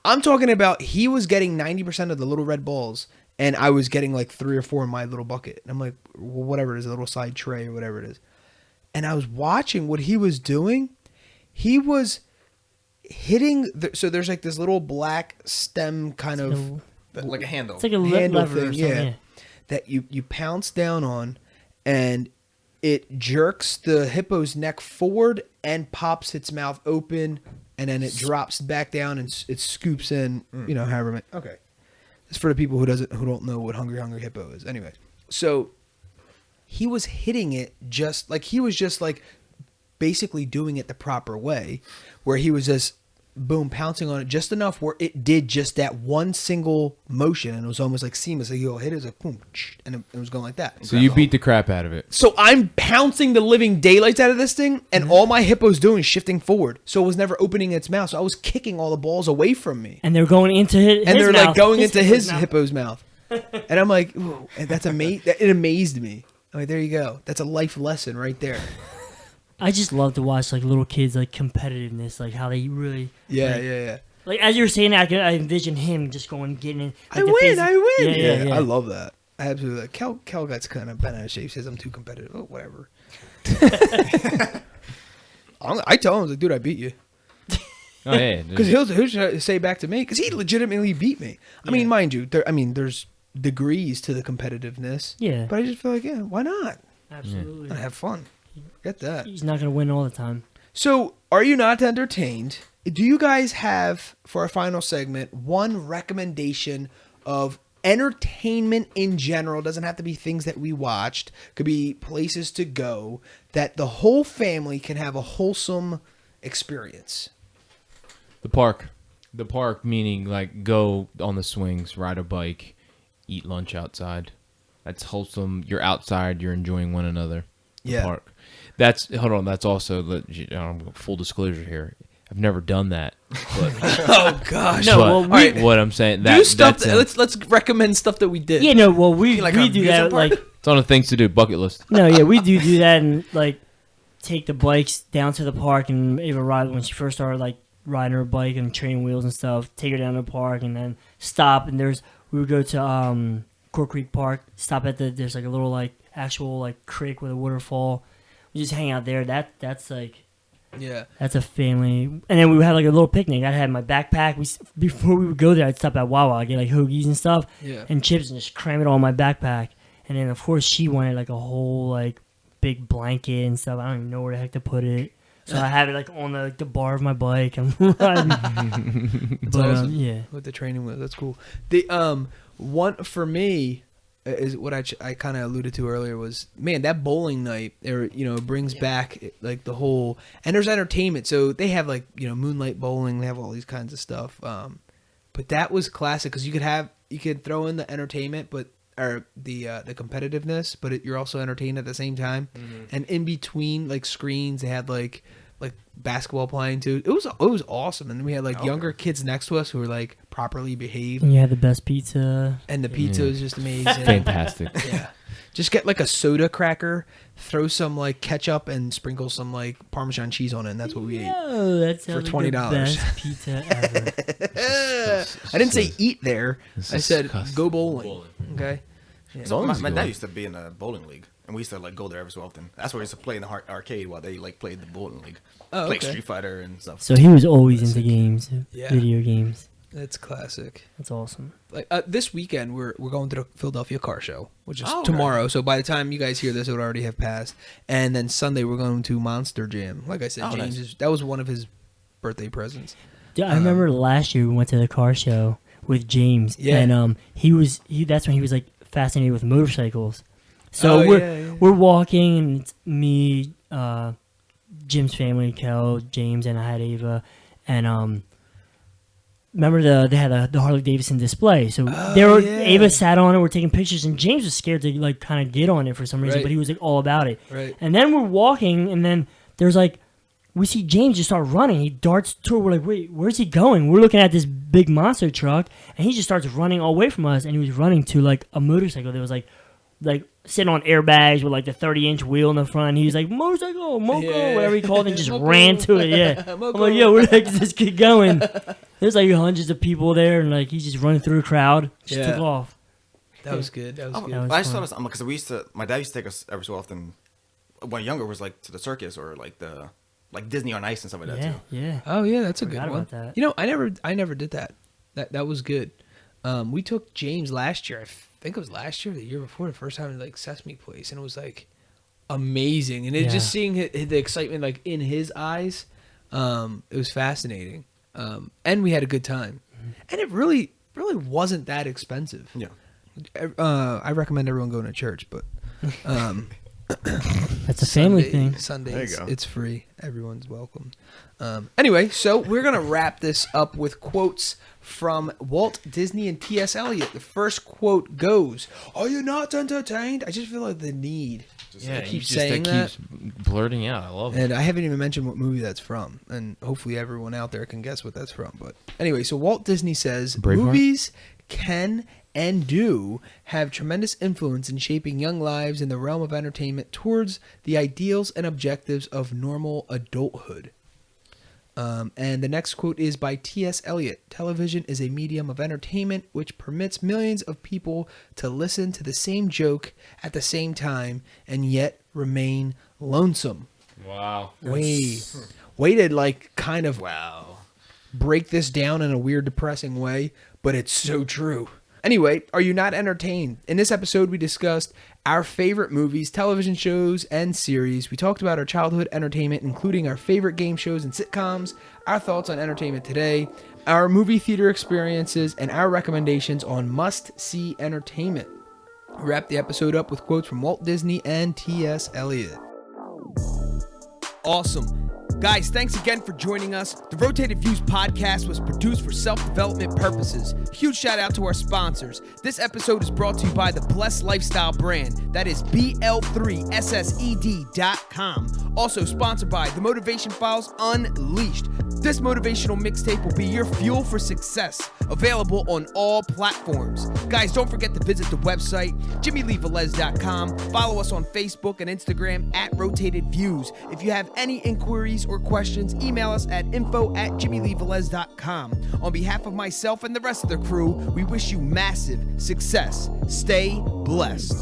I'm talking about he was getting 90% of the little red balls, and I was getting 3 or 4 in my little bucket. And I'm like, well, whatever it is, a little side tray or whatever it is. And I was watching what he was doing. He was hitting. So there's this little black stem kind of Like a handle. It's like a handle lever or thing, something. yeah, that you pounce down on, and it jerks the hippo's neck forward and pops its mouth open, and then it drops back down and it scoops in. You know, however many. Okay, it's for the people who don't know what hungry hippo is. Anyway, so he was hitting it just like basically doing it the proper way, where he was just boom pouncing on it just enough where it did just that one single motion, and it was almost like seamless. Like you'll hit it, was like boom, and it was going like that. So you beat the crap out of it. So I'm pouncing the living daylights out of this thing, and all my hippo's doing is shifting forward. So it was never opening its mouth. So I was kicking all the balls away from me, And they're going into his and they're mouth. like going into his mouth. hippo's mouth. And I'm like, ooh, and that's amazing. It amazed me. I'm like, there you go. That's a life lesson right there. I just love to watch like little kids like competitiveness, like how they really Yeah. like as you were saying that, I envision him just going getting in. I win. Yeah. I love that. I absolutely. Cal gets kind of bent out of shape. Says I'm too competitive. Oh, whatever. I tell him, like, dude, I beat you. Oh yeah, Because he'll say back to me, because he legitimately beat me. I mean, mind you, there's degrees to the competitiveness. Yeah. But I just feel like, yeah, why not? Absolutely. I have fun. Get that. He's not gonna win all the time. So, are you not entertained? Do you guys have, for our final segment, one recommendation of entertainment in general? Doesn't have to be things that we watched. Could be places to go that the whole family can have a wholesome experience. The park meaning like go on the swings, ride a bike, eat lunch outside. That's wholesome. You're outside. You're enjoying one another. The park. That's also full disclosure here. I've never done that. But, Oh gosh. No, but well, what I'm saying Do stuff. that's Let's recommend stuff that we did. Yeah, no, well we Like we a do amusement that park? like it's on the things to do bucket list. no, yeah, we do that and like take the bikes down to the park and Ava ride when she first started like riding her bike and training wheels and stuff. Take her down to the park and then stop and we would go to Cork Creek Park. Stop at there's like a little like actual like creek with a waterfall. We just hang out there. That's like. Yeah. That's a family. And then we would have like a little picnic. I had my backpack. Before we would go there, I'd stop at Wawa. I'd get like hoagies and stuff Yeah. and chips and just cram it all in my backpack. And then, of course, she wanted like a whole like big blanket and stuff. I don't even know where the heck to put it. So I have it like on the bar of my bike. I'm riding. It's But, awesome. yeah. With the training wheels, that's cool. The one for me is what I kind of alluded to earlier was, man, that bowling night, it brings back like the whole, and there's entertainment. So they have like, moonlight bowling, they have all these kinds of stuff. But that was classic because you could throw in the entertainment, or the competitiveness, but you're also entertained at the same time. Mm-hmm. And in between like screens, they had like basketball playing too. It was awesome, and we had like younger kids next to us who were like properly behaved. And you had the best pizza. And the pizza was just amazing. Fantastic. Yeah. Just get like a soda cracker, throw some like ketchup, and sprinkle some like Parmesan cheese on it, and that's what we ate. Oh, that sounds For like $20. the best pizza ever. I didn't say eat there. This I is said disgusting. go bowling. Okay. So Bowling's my good. dad used to be in a bowling league, and we used to like go there every so often. That's where we used to play in the arcade while they like played the bowling league, Oh, play okay. Street Fighter and stuff. So he was always into games, Yeah. video games. That's classic. That's awesome. Like this weekend, we're going to the Philadelphia Car Show, which is Oh, okay. tomorrow. So by the time you guys hear this, it would already have passed. And then Sunday, we're going to Monster Jam. Like I said, Oh, James nice. that was one of his birthday presents. Dude, I remember last year we went to the car show with James, Yeah. and that's when he was like fascinated with motorcycles. So Oh, we're yeah. we're walking, and it's me, Jim's family, Kel, James, and I had Ava, and remember they had the Harley Davidson display. So yeah. Ava sat on it, we're taking pictures, and James was scared to like kind of get on it for some reason, Right. but he was like all about it. Right. And then we're walking, and then there's like, we see James just start running. He darts toward, we're like, wait, where's he going? We're looking at this big monster truck, and he just starts running away from us, and he was running to like a motorcycle that was like sitting on airbags with like the 30-inch wheel in the front. He was like, motorcycle, Moco, Yeah. whatever he called it, and just Moco. ran to it. Yeah. I'm Moco. like, yo, where the heck is this kid going? There's like hundreds of people there, and like he's just running through a crowd. Just Yeah. took off. That was good. That was good. That was I just fun. thought because my dad used to take us every so often. When younger, was like to the circus or like Disney on Ice and stuff like that Yeah, too. yeah. Oh yeah, that's a Forgot good one. about that. I never did that. That was good. We took James last year. I think it was last year, or the year before, the first time to like Sesame Place, and it was like amazing, and it Yeah. just seeing the excitement like in his eyes, it was fascinating, and we had a good time, and it really wasn't that expensive. Yeah. I recommend everyone going to church, but That's a family thing. Sundays, There you go. it's free. Everyone's welcome. Anyway, so we're gonna wrap this up with quotes from Walt Disney and T.S. Eliot. The first quote goes, "Are you not entertained?" I just feel like the need. Yeah, keep you just saying keeps blurting out. I love it. And I haven't even mentioned what movie that's from, and hopefully everyone out there can guess what that's from. But anyway, so Walt Disney says, Braveheart? movies can and do have tremendous influence in shaping young lives in the realm of entertainment towards the ideals and objectives of normal adulthood. And the next quote is by T.S. Eliot. Television is a medium of entertainment which permits millions of people to listen to the same joke at the same time and yet remain lonesome. Wow. Way to like kind of break this down in a weird, depressing way, but it's so true. Anyway, are you not entertained? In this episode, we discussed our favorite movies, television shows, and series. We talked about our childhood entertainment, including our favorite game shows and sitcoms, our thoughts on entertainment today, our movie theater experiences, and our recommendations on must-see entertainment. We wrapped the episode up with quotes from Walt Disney and T.S. Eliot. Awesome. Guys, thanks again for joining us. The Rotated Views podcast was produced for self-development purposes. Huge shout out to our sponsors. This episode is brought to you by the Blessed Lifestyle brand. That is BL3SSED.com. Also sponsored by The Motivation Files Unleashed. This motivational mixtape will be your fuel for success. Available on all platforms. Guys, don't forget to visit the website, JimmyleeVelez.com. Follow us on Facebook and Instagram at Rotated Views. If you have any inquiries or questions, email us at info@JimmyleeVelez.com. On behalf of myself and the rest of the crew, we wish you massive success. Stay blessed.